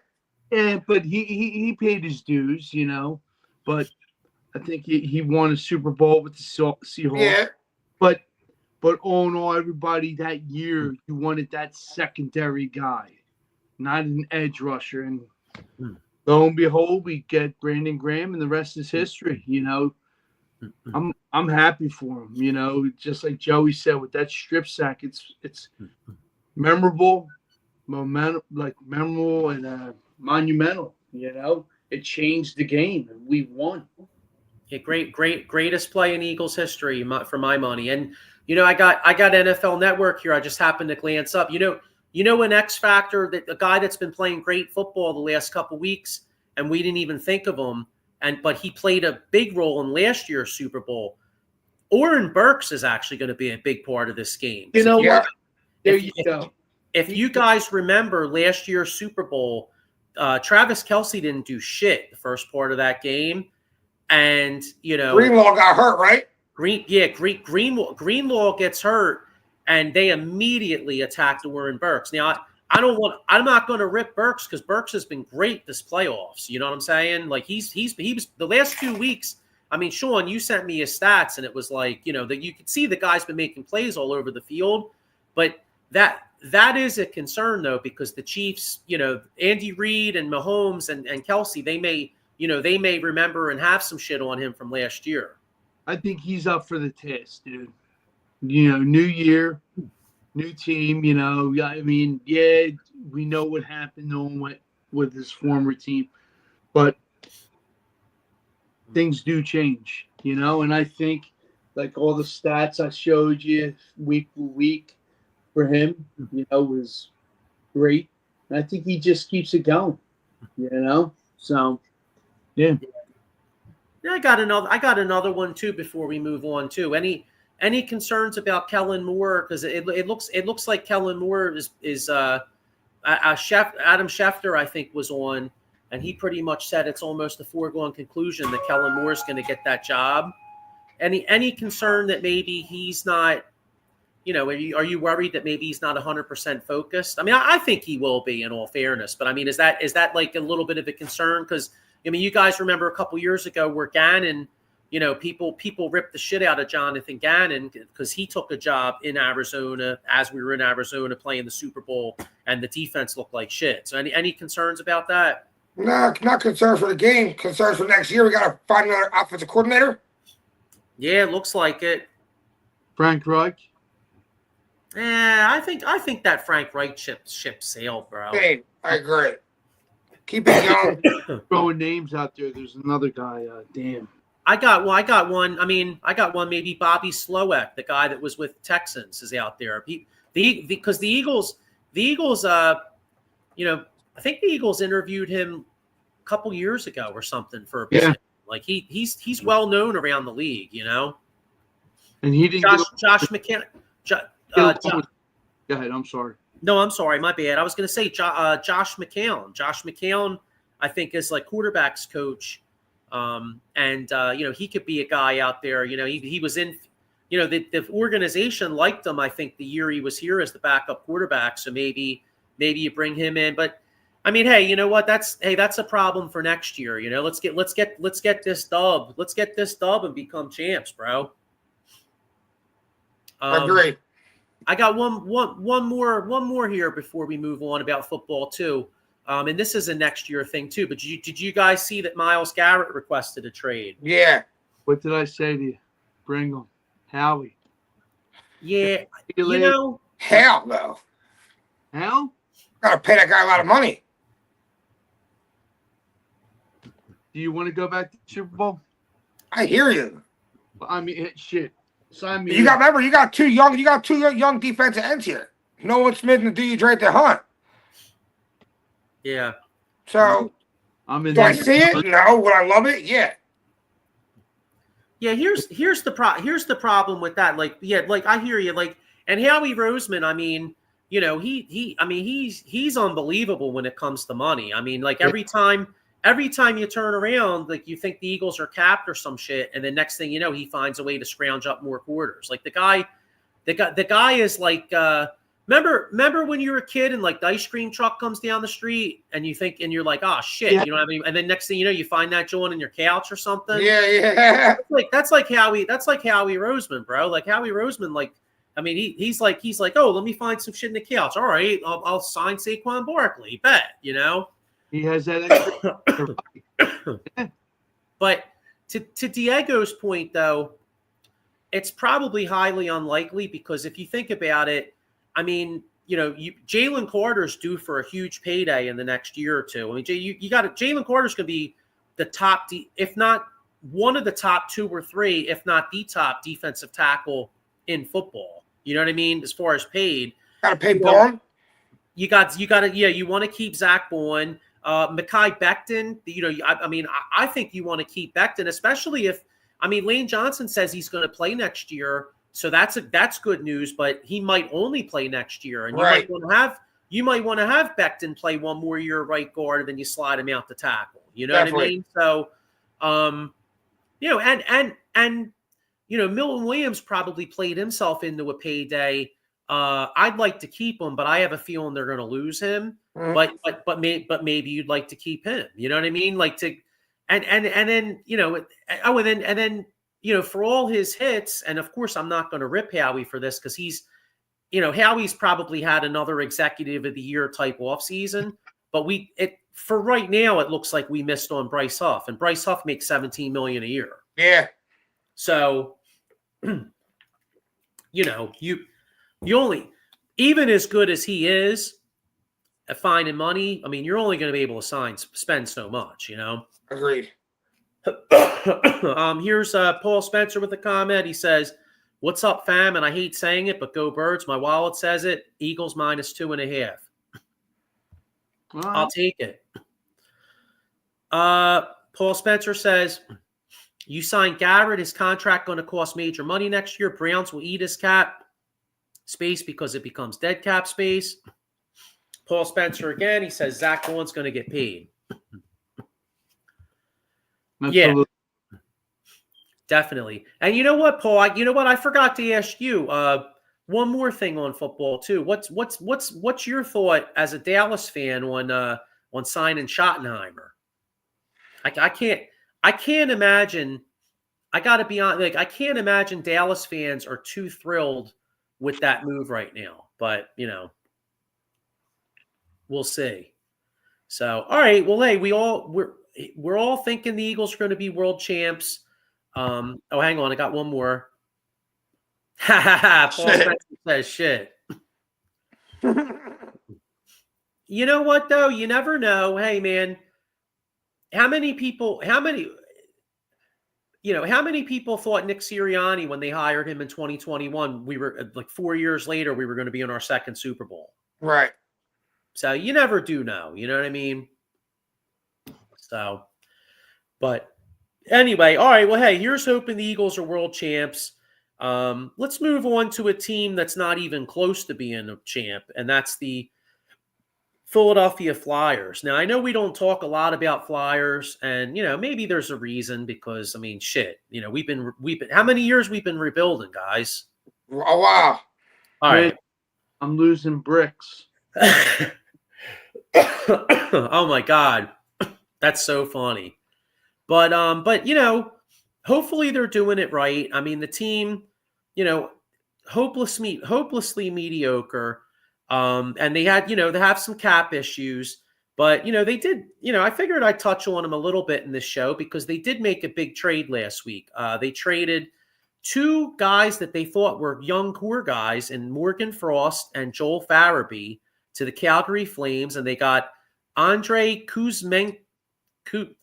Speaker 3: Yeah, but he paid his dues, you know. But I think he won a Super Bowl with the Seahawks.
Speaker 2: Yeah.
Speaker 3: But all in all, everybody that year, you wanted that secondary guy, not an edge rusher. And lo and behold, we get Brandon Graham, and the rest is history. You know, I'm happy for him. You know, just like Joey said with that strip sack, it's memorable, memorable and monumental. You know, it changed the game, and we won.
Speaker 1: Yeah, greatest play in Eagles history for my money. And you know, I got NFL Network here. I just happened to glance up. You know, an X factor, that a guy that's been playing great football the last couple weeks, and we didn't even think of him. But he played a big role in last year's Super Bowl. Oren Burks is actually going to be a big part of this game.
Speaker 3: You know
Speaker 2: Yeah.
Speaker 3: what? There you go.
Speaker 1: If you guys remember last year's Super Bowl, Travis Kelce didn't do shit the first part of that game. And, you know,
Speaker 2: Greenlaw got hurt, right?
Speaker 1: Greenlaw gets hurt, and they immediately attacked Oren Burks. Now, I'm not going to rip Burks because Burks has been great this playoffs. You know what I'm saying? Like he was the last 2 weeks. I mean, Sean, you sent me his stats, and it was like, you know, that you could see the guy's been making plays all over the field, but that is a concern though, because the Chiefs, you know, Andy Reid and Mahomes and Kelce, they may remember and have some shit on him from last year.
Speaker 3: I think he's up for the test, dude. You know, new year, new team. You know, I mean, yeah, we know what happened on with his former team, but things do change. You know, and I think like all the stats I showed you week for week for him, you know, was great. And I think he just keeps it going. You know, so yeah.
Speaker 1: Yeah, I got another one too before we move on too. Any concerns about Kellen Moore? Because it looks like Kellen Moore is Adam Schefter, I think, was on, and he pretty much said it's almost a foregone conclusion that Kellen Moore is going to get that job. Any concern that maybe he's not? You know, are you worried that maybe he's not 100% focused? I mean, I think he will be, in all fairness. But I mean, is that like a little bit of a concern? Because I mean, you guys remember a couple years ago where Gannon, you know, people ripped the shit out of Jonathan Gannon because he took a job in Arizona as we were in Arizona playing the Super Bowl, and the defense looked like shit. So any concerns about that?
Speaker 2: No, not concerns for the game. Concerns for next year. We got to find another offensive coordinator.
Speaker 1: Yeah, it looks like it.
Speaker 3: Frank Reich.
Speaker 1: I think that Frank Reich ship sailed, bro.
Speaker 2: Hey, I agree. Keep it young.
Speaker 3: Throwing names out there. There's another guy. Damn.
Speaker 1: I got one. I mean, I got one. Maybe Bobby Slowek, the guy that was with Texans, is out there. Because the Eagles, you know, I think the Eagles interviewed him a couple years ago or something for a position. Like he's well known around the league, you know.
Speaker 3: And he didn't.
Speaker 1: Josh McCown.
Speaker 3: Go ahead. I'm sorry.
Speaker 1: No, I'm sorry. My bad. I was going to say Josh McCown. Josh McCown, I think, is like quarterbacks coach. And you know, he could be a guy out there. You know, he was in, you know, the organization liked him, I think, the year he was here as the backup quarterback. So maybe you bring him in. But I mean, hey, you know what? That's a problem for next year. You know, let's get this dub. Let's get this dub and become champs, bro.
Speaker 2: Agree.
Speaker 1: I got one more here before we move on about football too. And this is a next year thing too. But did you guys see that Myles Garrett requested a trade?
Speaker 2: Yeah.
Speaker 3: What did I say to you? Bring him. Howie.
Speaker 1: Yeah,
Speaker 3: you later.
Speaker 2: Hell no.
Speaker 3: Hell?
Speaker 2: Gotta pay that guy a lot of money.
Speaker 3: Do you want to go back to the Super Bowl?
Speaker 2: I hear you.
Speaker 3: I mean, shit. Sign me.
Speaker 2: You got two young defensive ends here. Nolan Smith and Deuce right to Hunt.
Speaker 1: Yeah.
Speaker 2: So
Speaker 3: I'm in.
Speaker 2: Do I see it? No. Would I love it? Yeah.
Speaker 1: Yeah, here's the problem with that. Like, yeah, like I hear you. Like, and Howie Roseman, I mean, you know, he's unbelievable when it comes to money. I mean, like every time you turn around, like you think the Eagles are capped or some shit, and then next thing you know, he finds a way to scrounge up more quarters. Like the guy is like remember when you were a kid and like the ice cream truck comes down the street and you're like, oh shit,
Speaker 3: Yeah.
Speaker 1: you don't have any, and then next thing you know, you find that joint in your couch or something.
Speaker 2: Yeah.
Speaker 1: That's like Howie Roseman, bro. Like Howie Roseman, like I mean, he's like, oh, let me find some shit in the couch. All right, I'll sign Saquon Barkley. Bet, you know.
Speaker 3: He has that extra.
Speaker 1: But to Diego's point, though, it's probably highly unlikely because if you think about it, I mean, you know, Jalen Carter's due for a huge payday in the next year or two. I mean, Jalen Carter's going to be the top, if not one of the top 2 or 3, if not the top defensive tackle in football. You know what I mean? As far as paid,
Speaker 2: Got to pay Bourne.
Speaker 1: You got to, yeah. You want to keep Zach Bourne, Mekhi Becton. You know, I mean, I think you want to keep Becton, especially if, I mean, Lane Johnson says he's going to play next year. So that's good news, but he might only play next year, and you might want to have Becton play one more year right guard, and then you slide him out to tackle. You know what I mean? So, you know, and you know, Milton Williams probably played himself into a payday. I'd like to keep him, but I have a feeling they're going to lose him.
Speaker 2: Mm-hmm.
Speaker 1: But maybe you'd like to keep him. You know what I mean? Like to, and then you know, and then. You know, for all his hits, and of course, I'm not going to rip Howie for this because he's, you know, Howie's probably had another executive of the year type offseason. But for right now, it looks like we missed on Bryce Huff, and Bryce Huff makes $17 million a year.
Speaker 2: Yeah.
Speaker 1: So, you know, you only, even as good as he is at finding money, I mean, you're only going to be able to spend so much, you know.
Speaker 2: Agreed.
Speaker 1: Here's Paul Spencer with a comment. He says, "What's up, fam?" And I hate saying it, but go Birds. My wallet says it. Eagles -2.5. I'll take it. Paul Spencer says, "You signed Garrett. His contract going to cost major money next year. Browns will eat his cap space because it becomes dead cap space." Paul Spencer again. He says Zach Bourne's going to get paid.
Speaker 3: Absolutely.
Speaker 1: Yeah, definitely. And you know what, Paul? I forgot to ask you one more thing on football too. What's your thought as a Dallas fan on signing Schottenheimer? I can't imagine. I got to be honest. Like I can't imagine Dallas fans are too thrilled with that move right now. But you know, we'll see. So all right. Well, hey, we're all thinking the Eagles are going to be world champs. Oh, hang on. I got one more. Paul Spencer says shit. You know what, though? You never know. Hey, man, how many people thought Nick Sirianni when they hired him in 2021, we were like 4 years later, we were going to be in our second Super Bowl.
Speaker 2: Right.
Speaker 1: So you never do know. You know what I mean? So, but anyway, all right. Well, hey, here's hoping the Eagles are world champs. Let's move on to a team that's not even close to being a champ, and that's the Philadelphia Flyers. Now, I know we don't talk a lot about Flyers, and you know maybe there's a reason because I mean, shit. You know, we've been how many years we've been rebuilding, guys?
Speaker 2: Oh wow!
Speaker 1: All right,
Speaker 3: I'm losing bricks.
Speaker 1: Oh my God. That's so funny. But you know, hopefully they're doing it right. I mean, the team, you know, hopelessly mediocre. And they have some cap issues, But, they did, I figured I'd touch on them a little bit in this show because they did make a big trade last week. They traded two guys that they thought were young core guys in Morgan Frost and Joel Farabee to the Calgary Flames, and they got Andrei Kuzmenko.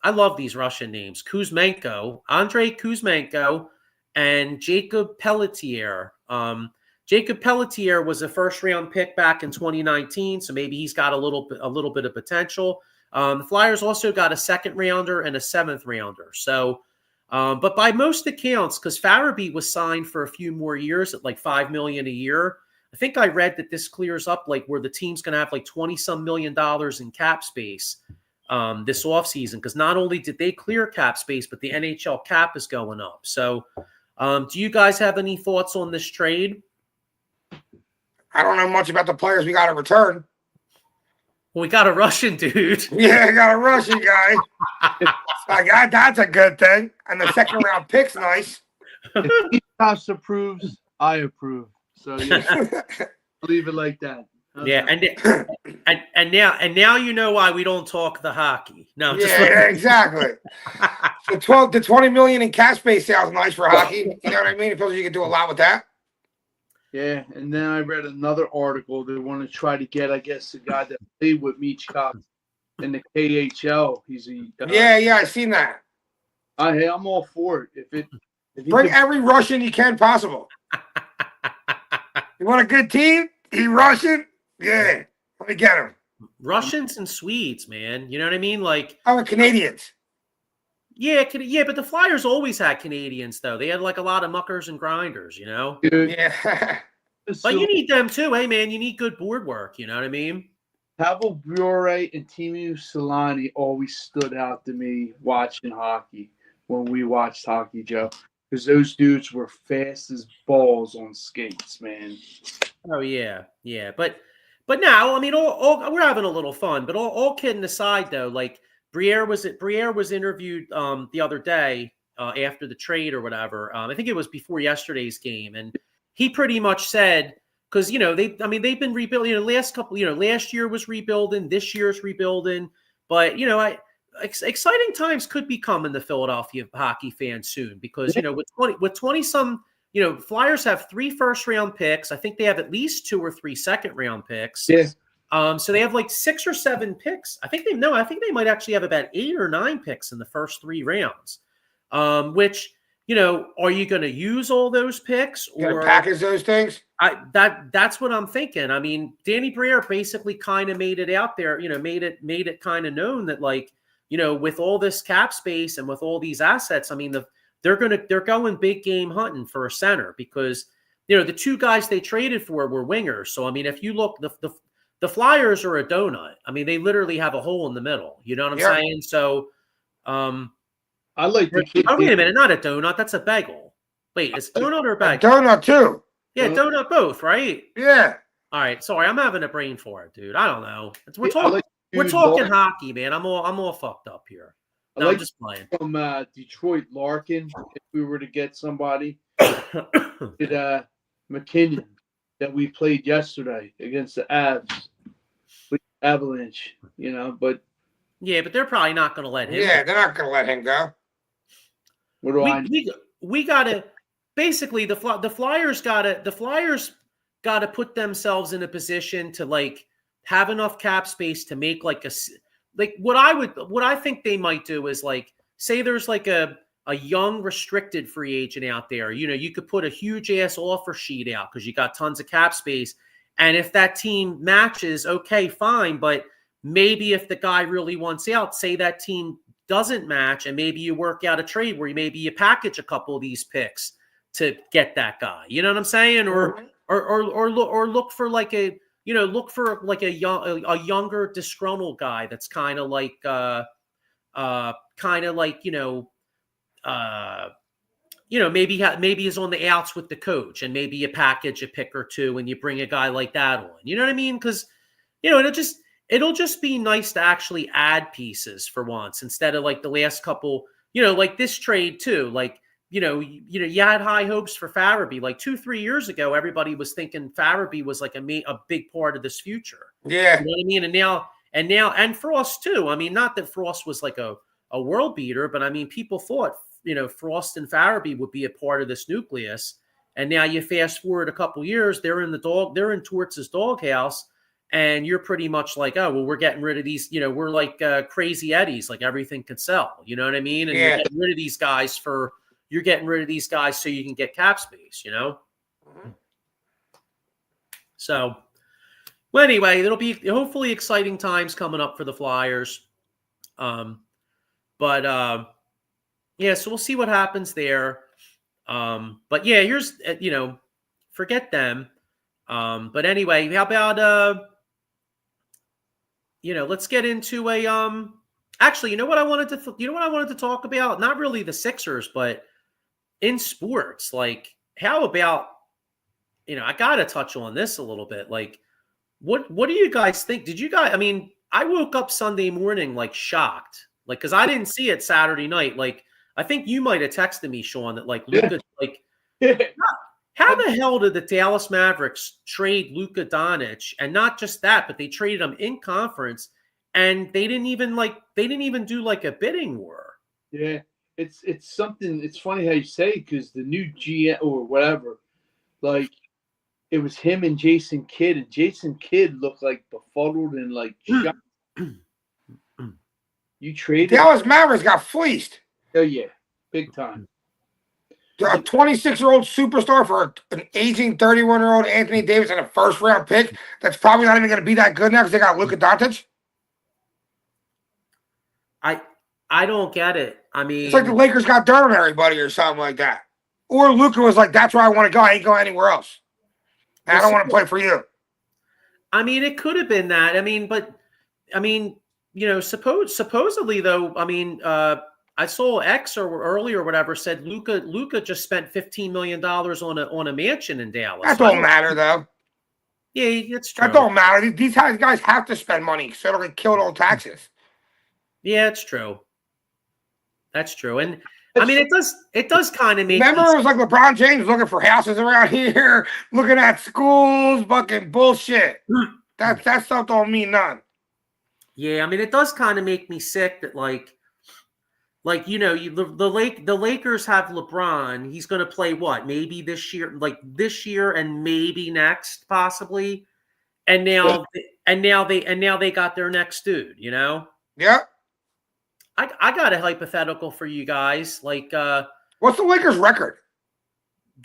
Speaker 1: I love these Russian names. Andrei Kuzmenko, and Jacob Pelletier. Jacob Pelletier was a first-round pick back in 2019, so maybe he's got a little bit of potential. The Flyers also got a second-rounder and a seventh-rounder. So, but by most accounts, because Farabee was signed for a few more years at like $5 million a year, I think I read that this clears up like where the team's going to have like $20-some million in cap space this offseason, because not only did they clear cap space, but the NHL cap is going up. So, do you guys have any thoughts on this trade?
Speaker 2: I don't know much about the players we got in return.
Speaker 1: Well, we got a Russian dude.
Speaker 2: Yeah, I got a Russian guy. That's a good thing. And the second round pick's nice.
Speaker 3: If Tosh approves, I approve. So yeah, leave it like that.
Speaker 1: Yeah, and now you know why we don't talk the hockey. No,
Speaker 2: yeah, exactly. The $20 million in cap space sounds nice for hockey. You know what I mean? It feels like you can do a lot with that.
Speaker 3: Yeah, and then I read another article. They want to try to get, I guess, the guy that played with Michkov in the KHL. He's a
Speaker 2: yeah, I seen that.
Speaker 3: I'm all for it. If
Speaker 2: Bring every Russian you can possible. You want a good team? He Russian? Yeah, let me get him.
Speaker 1: Russians and Swedes, man. You know what I mean? Like,
Speaker 2: Canadians.
Speaker 1: Yeah, but the Flyers always had Canadians, though. They had like a lot of muckers and grinders,
Speaker 3: Dude,
Speaker 2: yeah.
Speaker 1: But you need them too. Hey, man, you need good board work. You know what I mean?
Speaker 3: Pavel Bure and Timu Solani always stood out to me watching hockey when we watched hockey, Joe, because those dudes were fast as balls on skates, man.
Speaker 1: Oh yeah. But now, I mean, all we're having a little fun. But all kidding aside, though, like. Briere was interviewed the other day after the trade or whatever. I think it was before yesterday's game, and he pretty much said because they've been rebuilding. Last year was rebuilding, this year's rebuilding, but exciting times could be coming to Philadelphia hockey fans soon because with 20 some Flyers have 3 first-round picks. I think they have at least 2 or 3 second-round picks.
Speaker 3: Yeah.
Speaker 1: So they have like 6 or 7 picks. I think they might actually have about 8 or 9 picks in the first 3 rounds. Which, are you going to use all those picks or
Speaker 2: package those things?
Speaker 1: That's what I'm thinking. I mean, Danny Briere basically kind of made it out there, made it kind of known that like, with all this cap space and with all these assets, I mean, they're going big game hunting for a center because, the 2 guys they traded for were wingers. So, I mean, if you look, the Flyers are a donut. I mean, they literally have a hole in the middle. You know what I'm saying? So,
Speaker 3: I like the kid.
Speaker 1: Oh, wait a minute, not a donut. That's a bagel. Wait, it's donut or bagel?
Speaker 2: A donut too.
Speaker 1: Yeah, donut both, right?
Speaker 2: Yeah.
Speaker 1: All right. Sorry, I'm having a brain fart, dude. I don't know. We're talking hockey, man. I'm all fucked up here. No, I'm just playing.
Speaker 3: From Detroit, Larkin. If we were to get somebody, McKinnon. That we played yesterday against the Avalanche, but
Speaker 1: yeah, but they're probably not going to let him.
Speaker 2: Yeah, they're not going to let him go.
Speaker 3: What do I know?
Speaker 1: We got to basically the Flyers got to put themselves in a position to like have enough cap space to make like what I think they might do is like say there's like a young restricted free agent out there, you could put a huge ass offer sheet out because you got tons of cap space. And if that team matches, okay, fine. But maybe if the guy really wants out, say that team doesn't match and maybe you work out a trade where you package a couple of these picks to get that guy. You know what I'm saying? Or look for like a younger disgruntled guy that's kind of like maybe is on the outs with the coach and maybe you package a pick or 2 and you bring a guy like that on. You know what I mean? Because, it'll just be nice to actually add pieces for once instead of like the last couple, like this trade too. Like, you had high hopes for Farabee. Like 2-3 years ago, everybody was thinking Farabee was like a big part of this future.
Speaker 2: Yeah.
Speaker 1: You know what I mean? and Frost too. I mean, not that Frost was like a world beater, but I mean, people thought, Frost and Farabee would be a part of this nucleus. And now you fast forward a couple years, they're in Tortz's doghouse, and you're pretty much like, oh, well, we're getting rid of these, we're like crazy Eddies, like everything can sell. You know what I mean? And you're getting rid of these guys so you can get cap space, So, well, anyway, it'll be hopefully exciting times coming up for the Flyers. So we'll see what happens there. But yeah, here's, forget them. But anyway, how about, let's get into actually, what I wanted to talk about? Not really the Sixers, but in sports, like how about, I got to touch on this a little bit. Like, what do you guys think? I mean, I woke up Sunday morning, like shocked, like, cause I didn't see it Saturday night. Like, I think you might've texted me, Sean, that like Luka, like, how the hell did the Dallas Mavericks trade Luka Doncic? And not just that, but they traded him in conference, and they didn't even do like a bidding war.
Speaker 3: Yeah, it's something. It's funny how you say it, because the new GM or whatever, like, it was him and Jason Kidd, and Jason Kidd looked like befuddled and like shocked. You traded
Speaker 2: Dallas Mavericks got fleeced.
Speaker 3: Oh yeah, big time.
Speaker 2: A 26-year-old superstar for an aging 31-year-old Anthony Davis and a first-round pick that's probably not even going to be that good now because they got Luka Doncic.
Speaker 1: I don't get it. I mean,
Speaker 2: it's like the Lakers got dirt on everybody or something like that. Or Luka was like, that's where I want to go. I ain't going anywhere else. And I don't want to play for you.
Speaker 1: I mean, it could have been that. I mean, supposedly though, I mean, I saw X or earlier or whatever said Luka just spent $15 million on a mansion in Dallas.
Speaker 2: That don't matter though.
Speaker 1: Yeah, it's true.
Speaker 2: That don't matter. These guys have to spend money so they'll get killed on taxes.
Speaker 1: Yeah, it's true. That's true. And I mean, it does kind of make.
Speaker 2: Remember, it was like LeBron James looking for houses around here, looking at schools, fucking bullshit. That stuff don't mean none.
Speaker 1: Yeah, I mean, it does kind of make me sick that the Lakers have LeBron. He's going to play what? Maybe this year and maybe next, possibly. And now, they got their next dude.
Speaker 2: Yeah.
Speaker 1: I got a hypothetical for you guys. Like,
Speaker 2: what's the Lakers' record?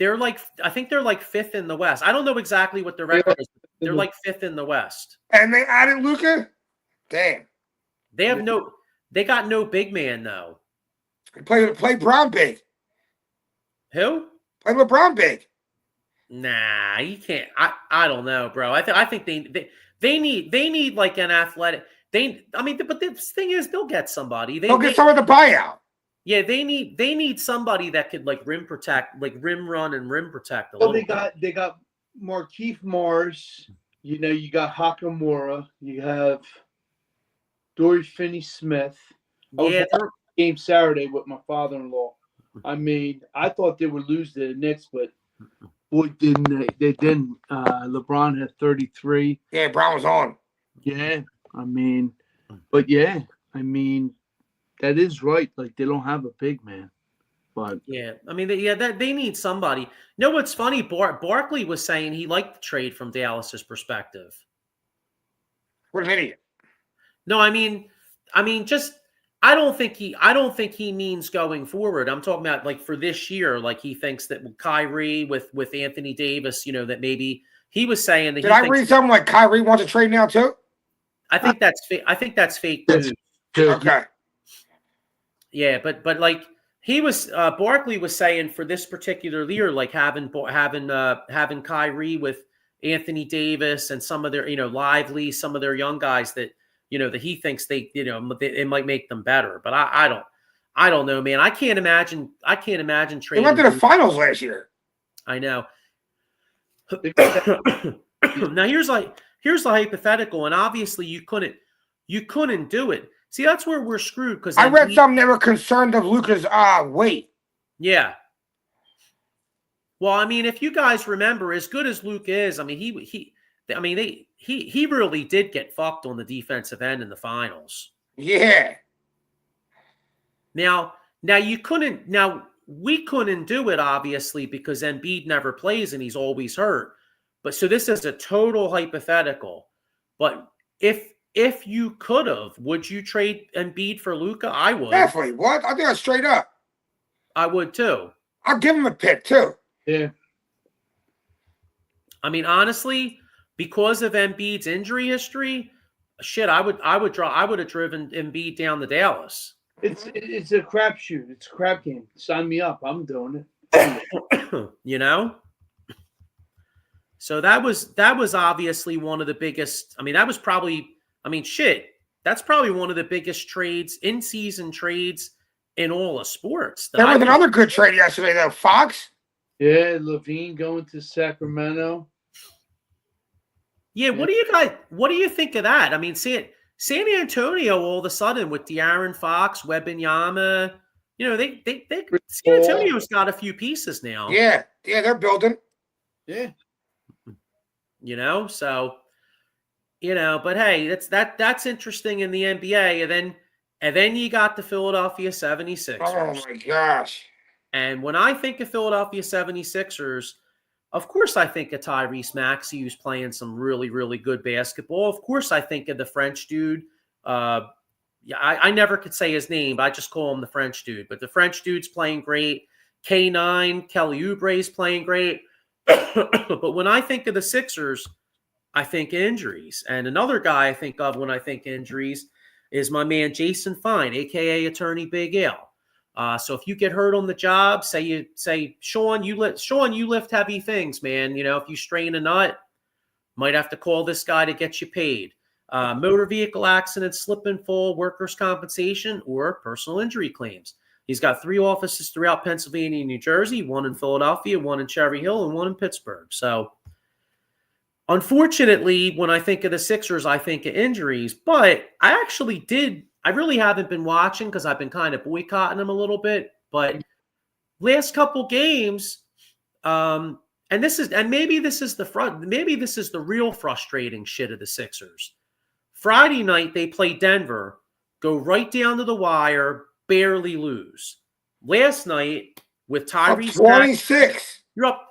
Speaker 1: I think they're like fifth in the West. I don't know exactly what their record is. They're like fifth in the West.
Speaker 2: And they added Luka? Damn.
Speaker 1: They got no big man though.
Speaker 2: Play Brown big.
Speaker 1: Who?
Speaker 2: Play LeBron big.
Speaker 1: Nah, you can't. I don't know, bro. I think they need like an athletic. But the thing is, they'll get somebody. They'll
Speaker 2: get someone to buyout.
Speaker 1: Yeah, they need somebody that could like rim protect, like rim run and rim protect.
Speaker 3: They got Markieff Morris. You got Hakamura. You have Dory Finney-Smith.
Speaker 1: Yeah,
Speaker 3: game Saturday with my father-in-law. I mean, I thought they would lose to the Knicks, but boy, didn't they? They didn't. LeBron had 33.
Speaker 2: Yeah, Brown was on.
Speaker 3: Yeah, I mean, but yeah, I mean, that is right. Like, they don't have a big man. But
Speaker 1: yeah, I mean, they need somebody. You know what's funny? Barkley was saying he liked the trade from Dallas's perspective.
Speaker 2: What an idiot.
Speaker 1: No, I mean, just I don't think he means going forward. I'm talking about like for this year. Like he thinks that Kyrie with Anthony Davis, that maybe he was saying that.
Speaker 2: Did I read something like Kyrie wants to trade now too?
Speaker 1: I think that's fake news.
Speaker 2: Okay.
Speaker 1: Yeah, but like he was, Barkley was saying for this particular year, like having Kyrie with Anthony Davis and some of their, Lively, some of their young guys that he thinks it might make them better. But I don't know, man. I can't imagine trading.
Speaker 2: They went to the finals last year.
Speaker 1: I know. Now here's the hypothetical, and obviously you couldn't do it. See, that's where we're screwed because
Speaker 2: I read something they were concerned of Luka's weight.
Speaker 1: Yeah. Well, I mean, if you guys remember, as good as Luka is, I mean, I mean, he really did get fucked on the defensive end in the finals.
Speaker 2: Yeah.
Speaker 1: Now we couldn't do it obviously because Embiid never plays and he's always hurt. But so this is a total hypothetical. But if you could have, would you trade Embiid for Luka? I would.
Speaker 2: Definitely. What? I think that's straight up.
Speaker 1: I would too.
Speaker 2: I'll give him a pick too.
Speaker 3: Yeah.
Speaker 1: I mean, honestly, because of Embiid's injury history, shit, I would have driven Embiid down to Dallas.
Speaker 3: It's a crapshoot. It's a crap game. Sign me up. I'm doing it.
Speaker 1: You know? So that was obviously one of the biggest. I mean, that was probably. I mean, shit. That's probably one of the biggest trades, in-season trades in all of sports.
Speaker 2: There was another good trade yesterday, though. Fox.
Speaker 3: Yeah, Levine going to Sacramento.
Speaker 1: Yeah, what do you think of that? I mean, San Antonio all of a sudden with De'Aaron Fox, Wembanyama, you know, they San Antonio's got a few pieces now.
Speaker 2: Yeah, they're building.
Speaker 3: Yeah.
Speaker 1: You know, so you know, but hey, that's interesting in the NBA. And then you got the Philadelphia 76ers.
Speaker 2: Oh my gosh.
Speaker 1: And when I think of Philadelphia 76ers, of course I think of Tyrese Maxey, who's playing some really, really good basketball. Of course I think of the French dude. I never could say his name, but I just call him the French dude. But the French dude's playing great. K9, Kelly Oubre's playing great. But when I think of the Sixers, I think injuries. And another guy I think of when I think injuries is my man Jason Fine, a.k.a. Attorney Big Al. So if you get hurt on the job, say Sean, you lift heavy things, man. You know, if you strain a nut, might have to call this guy to get you paid. Motor vehicle accident, slip and fall, workers' compensation, or personal injury claims. He's got 3 offices throughout Pennsylvania and New Jersey, 1 in Philadelphia, 1 in Cherry Hill, and 1 in Pittsburgh. So unfortunately, when I think of the Sixers, I think of injuries. But I really haven't been watching because I've been kind of boycotting them a little bit. But last couple games, and maybe this is the real frustrating shit of the Sixers. Friday night they play Denver, go right down to the wire, barely lose. Last night with Tyrese
Speaker 2: 26.
Speaker 1: You're up.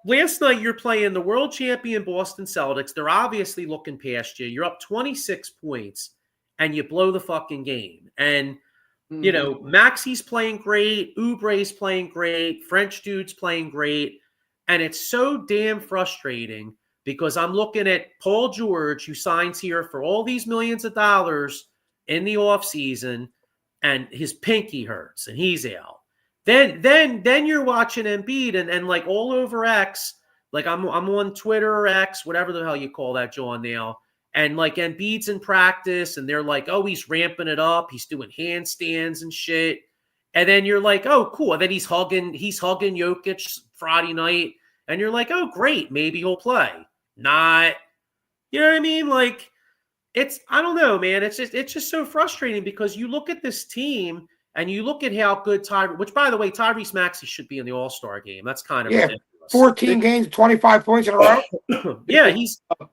Speaker 1: Last night you're playing the world champion Boston Celtics. They're obviously looking past you. You're up 26 points. And you blow the fucking game. And, you know, Maxey's playing great. Oubre's playing great. French dude's playing great. And it's so damn frustrating because I'm looking at Paul George, who signs here for all these millions of dollars in the offseason, and his pinky hurts, and he's out. Then you're watching Embiid, and like all over X, like I'm on Twitter or X, whatever the hell you call that, John, now. And like Embiid's in practice and they're like, oh, he's ramping it up. He's doing handstands and shit. And then you're like, oh, cool. And then he's hugging Jokic Friday night. And you're like, oh, great. Maybe he'll play. Not, you know what I mean? Like I don't know, man. It's just so frustrating because you look at this team and you look at how good which by the way, Tyrese Maxey should be in the All-Star game. That's kind of ridiculous.
Speaker 2: 14 games, 25 points in a row.
Speaker 1: Yeah,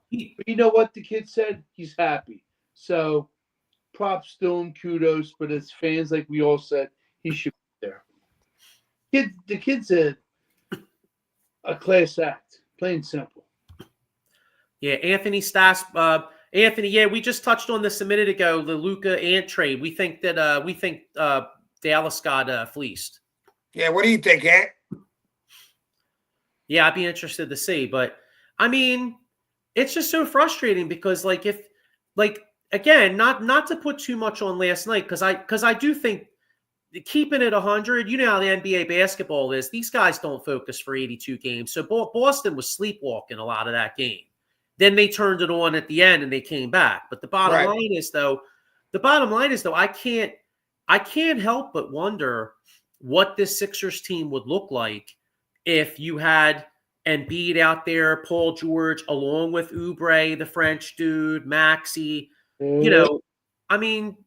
Speaker 3: you know what the kid said? He's happy. So props to him, kudos. But as fans, like we all said, he should be there. The kid's a class act, plain and simple.
Speaker 1: Yeah, Anthony Stas. Anthony, yeah, we just touched on this a minute ago. The Luka Ant trade. We think Dallas got fleeced.
Speaker 2: Yeah, what do you think, Ant?
Speaker 1: Yeah, I'd be interested to see. But, I mean, it's just so frustrating because, like, again, not to put too much on last night because I do think keeping it 100, you know how the NBA basketball is. These guys don't focus for 82 games. So Boston was sleepwalking a lot of that game. Then they turned it on at the end and they came back. But the bottom line is, though, I can't help but wonder what this Sixers team would look like if you had Embiid out there, Paul George, along with Oubre, the French dude, Maxey, you know, I mean,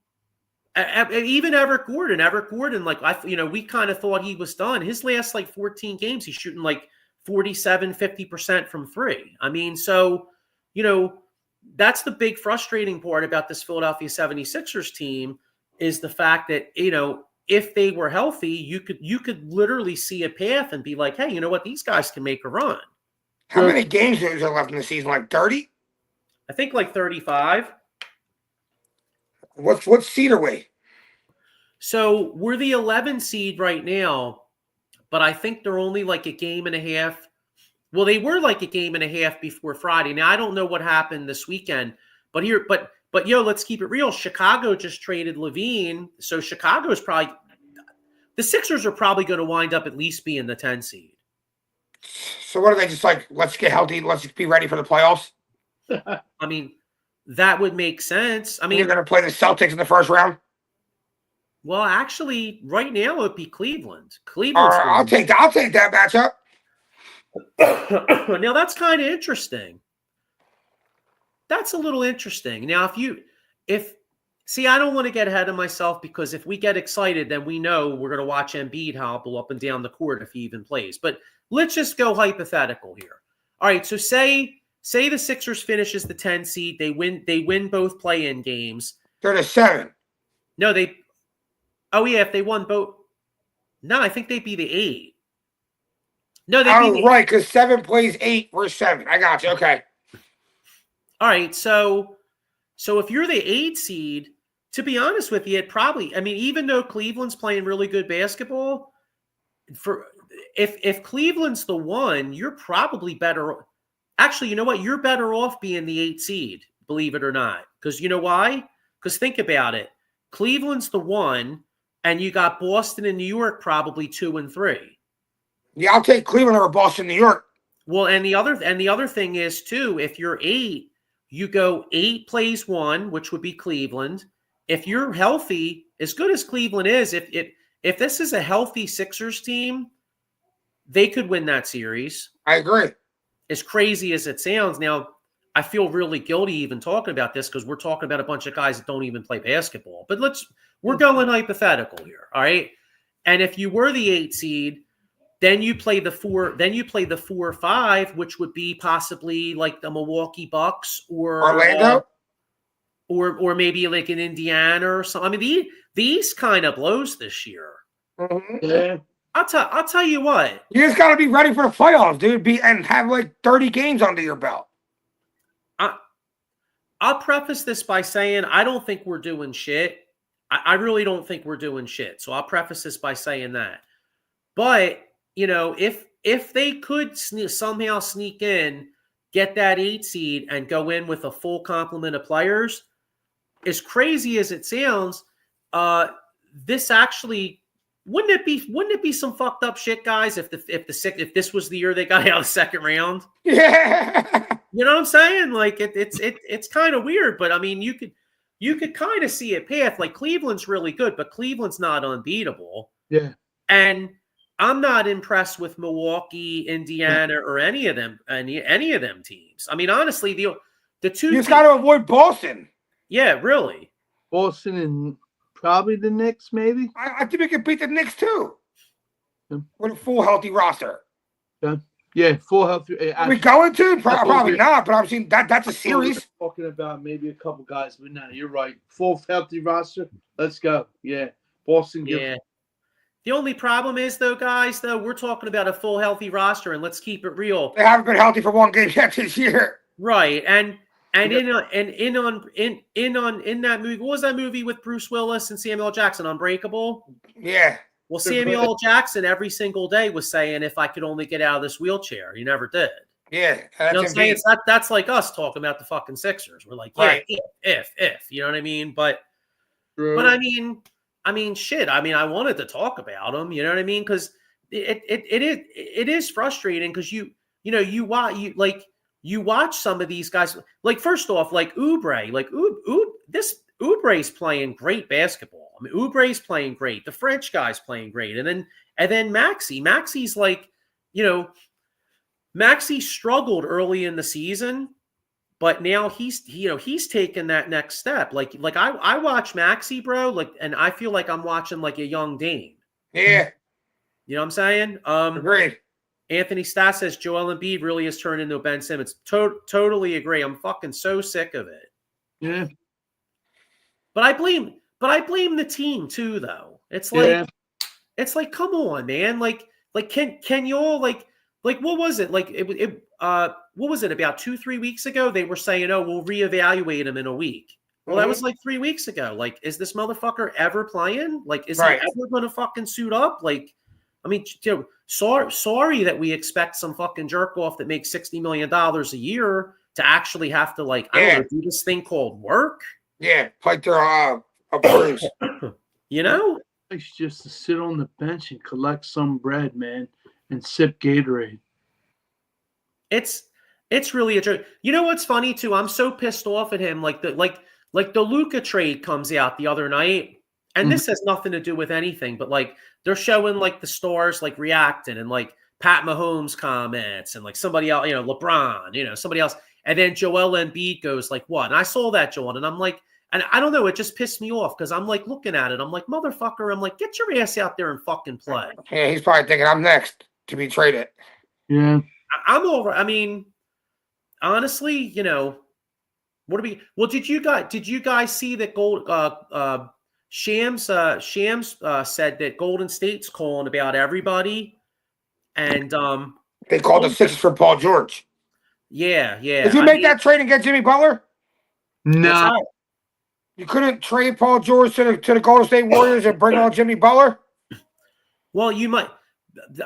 Speaker 1: even Eric Gordon, like we kind of thought he was done. His last like 14 games, he's shooting like 47, 50% from 3. I mean, so that's the big frustrating part about this Philadelphia 76ers team is the fact that, if they were healthy, you could literally see a path and be like, hey, you know what? These guys can make a run.
Speaker 2: How many games is there left in the season? Like 30?
Speaker 1: I think like 35.
Speaker 2: What seed are we?
Speaker 1: So we're the 11 seed right now, but I think they're only like a game and a half. Well, they were like a game and a half before Friday. Now I don't know what happened this weekend, but let's keep it real. Chicago just traded Levine, so Chicago's probably the Sixers are probably going to wind up at least being the 10 seed.
Speaker 2: So what are they just like? Let's get healthy. Let's be ready for the playoffs.
Speaker 1: I mean, that would make sense. I mean,
Speaker 2: you're going to play the Celtics in the first round.
Speaker 1: Well, actually, right now it'd be Cleveland.
Speaker 2: I'll take that matchup.
Speaker 1: Now that's kind of interesting. That's a little interesting. Now, I don't want to get ahead of myself because if we get excited, then we know we're going to watch Embiid hobble up and down the court if he even plays. But let's just go hypothetical here. All right, so say the Sixers finishes the 10 seed, they win both play-in games.
Speaker 2: They're the 7.
Speaker 1: No, if they won both. No, I think they'd be the 8. No, they'd be
Speaker 2: right, because 7 plays 8, we're 7. I got you. Okay.
Speaker 1: All right, so if you're the 8 seed, to be honest with you, even though Cleveland's playing really good basketball, if Cleveland's the 1, you're probably better. Actually, you know what? You're better off being the 8 seed, believe it or not. Because you know why? Because think about it. Cleveland's the 1, and you got Boston and New York probably 2 and 3.
Speaker 2: Yeah, I'll take Cleveland over Boston, New York.
Speaker 1: Well, and the other thing is too, if you're 8, you go 8 plays 1, which would be Cleveland. If you're healthy, as good as Cleveland is, if this is a healthy Sixers team, they could win that series.
Speaker 2: I agree.
Speaker 1: As crazy as it sounds, now I feel really guilty even talking about this because we're talking about a bunch of guys that don't even play basketball. But we're going hypothetical here, all right? And if you were the 8 seed, then you play the 4. Then you play the 4-5, which would be possibly like the Milwaukee Bucks or
Speaker 2: Orlando,
Speaker 1: or maybe like an Indiana or something. I mean, these kind of blows this year.
Speaker 2: Mm-hmm.
Speaker 3: Yeah.
Speaker 1: I'll tell you what.
Speaker 2: You just got to be ready for the playoffs, dude. And have like 30 games under your belt.
Speaker 1: I'll preface this by saying I don't think we're doing shit. I really don't think we're doing shit. So I'll preface this by saying that. But if they could somehow sneak in, get that 8 seed, and go in with a full complement of players, as crazy as it sounds, this actually wouldn't it be some fucked up shit, guys? If this was the year they got out of the second round,
Speaker 2: yeah,
Speaker 1: you know what I'm saying? Like it's kind of weird, but I mean you could kind of see a path. Like Cleveland's really good, but Cleveland's not unbeatable.
Speaker 3: Yeah,
Speaker 1: and I'm not impressed with Milwaukee, Indiana, or any of them teams. I mean, honestly, the two
Speaker 2: you just got to avoid Boston.
Speaker 1: Yeah, really.
Speaker 3: Boston and probably the Knicks, maybe.
Speaker 2: I think we can beat the Knicks too.
Speaker 3: Yeah.
Speaker 2: With a full healthy roster.
Speaker 3: Yeah, full healthy.
Speaker 2: Are we going to? Probably not, but I'm seeing that's a series.
Speaker 3: Talking about maybe a couple guys, but no, you're right. Full healthy roster. Let's go. Yeah, Boston.
Speaker 1: Yeah. The only problem is, though, guys, we're talking about a full healthy roster, and let's keep it real.
Speaker 2: They haven't been healthy for one game yet this year.
Speaker 1: Right, and in that movie, what was that movie with Bruce Willis and Samuel L. Jackson, Unbreakable?
Speaker 2: Yeah.
Speaker 1: Well, Samuel L. Jackson every single day was saying, "If I could only get out of this wheelchair," he never did.
Speaker 2: Yeah,
Speaker 1: you know what I'm saying? That's like us talking about the fucking Sixers. We're like, yeah, right. if you know what I mean? But I mean, shit. I mean, I wanted to talk about them. You know what I mean? Because it is frustrating because you watch some of these guys. Like first off, like Oubre, Oubre's playing great basketball. I mean, Oubre's playing great. The French guy's playing great, and then Maxi's like, Maxi struggled early in the season. But now he's taken that next step. Like I watch Maxi, bro, and I feel like I'm watching like a young Dane.
Speaker 2: Yeah.
Speaker 1: You know what I'm saying?
Speaker 2: Agreed.
Speaker 1: Anthony Stas says Joel Embiid really has turned into a Ben Simmons. Totally agree. I'm fucking so sick of it.
Speaker 3: Yeah.
Speaker 1: But I blame the team too, though. It's like, come on, man. Like can you all like what was it? Like what was it about 2-3 weeks ago? They were saying, oh, we'll reevaluate him in a week. Well, that was like 3 weeks ago. Like, is this motherfucker ever playing? Like, is he ever going to fucking suit up? Like, I mean, sorry that we expect some fucking jerk off that makes $60 million a year to actually have to, like, I don't know, do this thing called work.
Speaker 2: Yeah, like they're a bruise.
Speaker 1: You know?
Speaker 3: It's just to sit on the bench and collect some bread, man, and sip Gatorade.
Speaker 1: It's really a joke. You know what's funny too? I'm so pissed off at him. Like the Luka trade comes out the other night, and this has nothing to do with anything, but like they're showing like the stars like reacting and like Pat Mahomes comments and like somebody else, LeBron, somebody else, and then Joel Embiid goes like what? And I saw that, John, and I'm like, and I don't know, it just pissed me off because I'm like looking at it, I'm like, motherfucker, I'm like, get your ass out there and fucking play.
Speaker 2: Yeah, he's probably thinking I'm next to be traded.
Speaker 3: Yeah,
Speaker 1: I'm over. I mean, honestly, what do we? Well, did you guys see that Shams said that Golden State's calling about everybody, and
Speaker 2: they called the Sixers for Paul George.
Speaker 1: Yeah.
Speaker 2: Did you make that trade and get Jimmy Butler?
Speaker 3: No.
Speaker 2: You couldn't trade Paul George to the Golden State Warriors and bring on Jimmy Butler?
Speaker 1: Well, you might.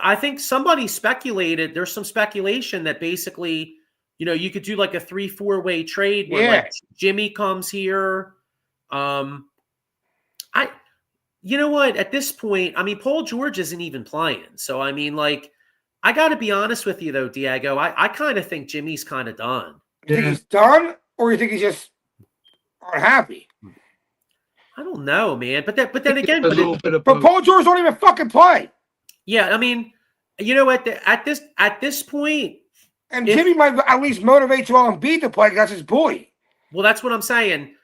Speaker 1: I think somebody speculated. There's some speculation that basically, you could do like a 3-4 way trade where like Jimmy comes here. You know what? At this point, I mean, Paul George isn't even playing. So, I mean, like, I got to be honest with you, though, Diego. I kind of think Jimmy's kind of done.
Speaker 2: You think he's done, or you think he's just unhappy?
Speaker 1: I don't know, man. But then again,
Speaker 2: but Paul George don't even fucking play.
Speaker 1: Yeah, I mean, at this point,
Speaker 2: and Jimmy might at least motivate Joel Embiid to play because that's his boy.
Speaker 1: Well, that's what I'm saying.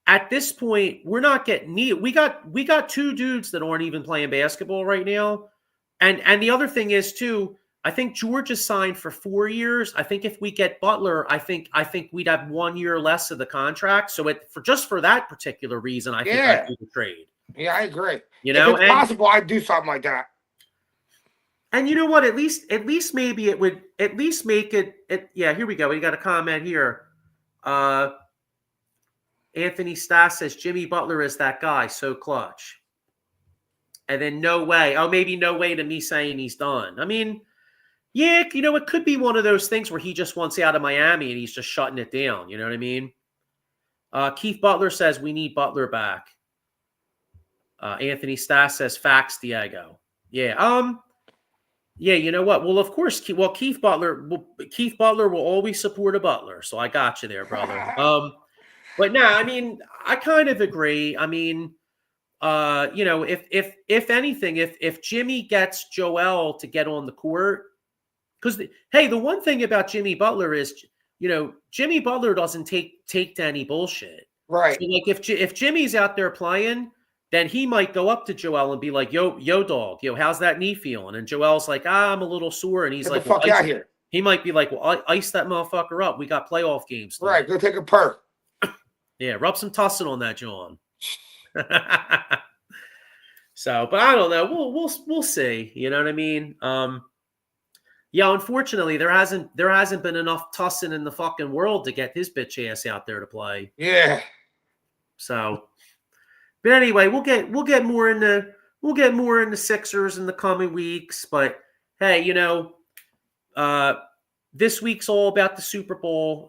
Speaker 1: At this point, we're not getting we got two dudes that aren't even playing basketball right now. And the other thing is too, I think George is signed for 4 years. I think if we get Butler, I think we'd have 1 year less of the contract. So for that particular reason, I think I'd do the trade.
Speaker 2: Yeah, I agree. If it's possible, I'd do something like that.
Speaker 1: And you know what? At least maybe it would at least make it. Yeah, here we go. We got a comment here. Anthony Stas says Jimmy Butler is that guy, so clutch. And then no way. Oh, maybe no way to me saying he's done. I mean, yeah, it could be one of those things where he just wants out of Miami and he's just shutting it down. You know what I mean? Keith Butler says we need Butler back. Anthony Stas says facts, Diego. Yeah. Yeah, you know what? Well, of course. Keith Butler will always support a Butler. So I got you there, brother. But no, I mean, I kind of agree. I mean, if anything, if Jimmy gets Joel to get on the court, because the one thing about Jimmy Butler is, Jimmy Butler doesn't take to any bullshit.
Speaker 2: Right.
Speaker 1: So like if Jimmy's out there playing, then he might go up to Joel and be like, yo, dog, how's that knee feeling? And Joel's like, I'm a little sore. And he's
Speaker 2: Get
Speaker 1: like,
Speaker 2: the fuck out here.
Speaker 1: He might be like, well, ice that motherfucker up. We got playoff games today.
Speaker 2: Right. Go take a perk.
Speaker 1: Yeah. Rub some tussin on that, John. So, but I don't know. We'll see. You know what I mean? Yeah, unfortunately, there hasn't been enough tussin in the fucking world to get his bitch ass out there to play.
Speaker 2: Yeah.
Speaker 1: So, but anyway, we'll get more into Sixers in the coming weeks. But hey, this week's all about the Super Bowl.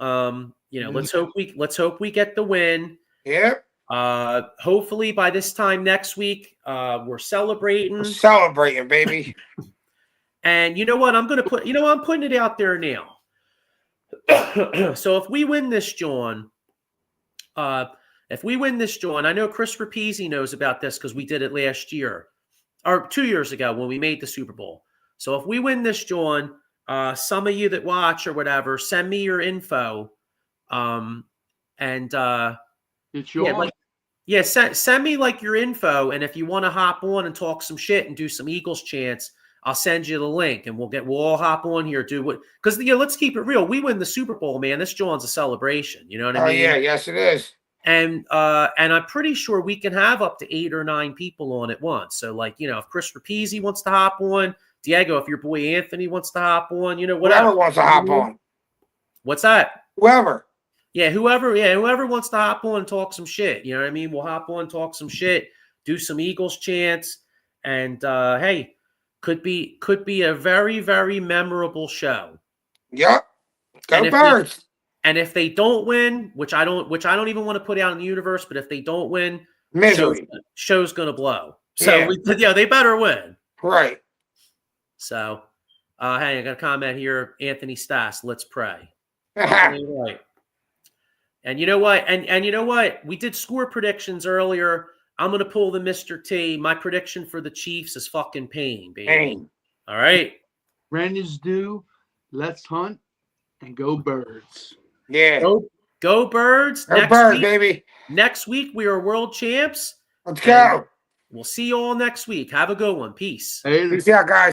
Speaker 1: Let's hope we get the win.
Speaker 2: Yeah.
Speaker 1: Hopefully by this time next week, we're celebrating.
Speaker 2: We're celebrating, baby.
Speaker 1: And you know what? I'm putting it out there now. So if we win this, John, I know Chris Rapizzi knows about this because we did it last year or 2 years ago when we made the Super Bowl. So if we win this, John, some of you that watch or whatever, send me your info.
Speaker 3: It's your
Speaker 1: send me like your info. And if you want to hop on and talk some shit and do some Eagles chants, I'll send you the link, and we'll all hop on here, do what, because let's keep it real. We win the Super Bowl, man. This John's a celebration. You know what I mean?
Speaker 2: Yeah, yes it is.
Speaker 1: And I'm pretty sure we can have up to 8 or 9 people on at once. So like, if Chris Rapizzi wants to hop on, Diego, if your boy Anthony wants to hop on, whatever.
Speaker 2: Whoever wants to hop on.
Speaker 1: What's that?
Speaker 2: Whoever.
Speaker 1: Yeah, whoever wants to hop on and talk some shit. You know what I mean? We'll hop on, talk some shit, do some Eagles chants, and hey, could be a very, very memorable show.
Speaker 2: Yep. Go Birds.
Speaker 1: And if they don't win, which I don't even want to put out in the universe, but if they don't win,
Speaker 2: misery.
Speaker 1: Show's gonna blow. So they better win.
Speaker 2: Right.
Speaker 1: So hey, I got a comment here. Anthony Stas, let's pray. Right. And you know what? And you know what? We did score predictions earlier. I'm gonna pull the Mr. T. My prediction for the Chiefs is fucking pain, baby.
Speaker 2: Pain.
Speaker 1: All right.
Speaker 3: Rent is due. Let's hunt and go Birds.
Speaker 2: Yeah.
Speaker 1: Go Birds.
Speaker 2: Go Birds, baby.
Speaker 1: Next week we are world champs.
Speaker 2: Let's go.
Speaker 1: We'll see you all next week. Have a good one. Peace.
Speaker 3: Hey,
Speaker 2: peace out, guys.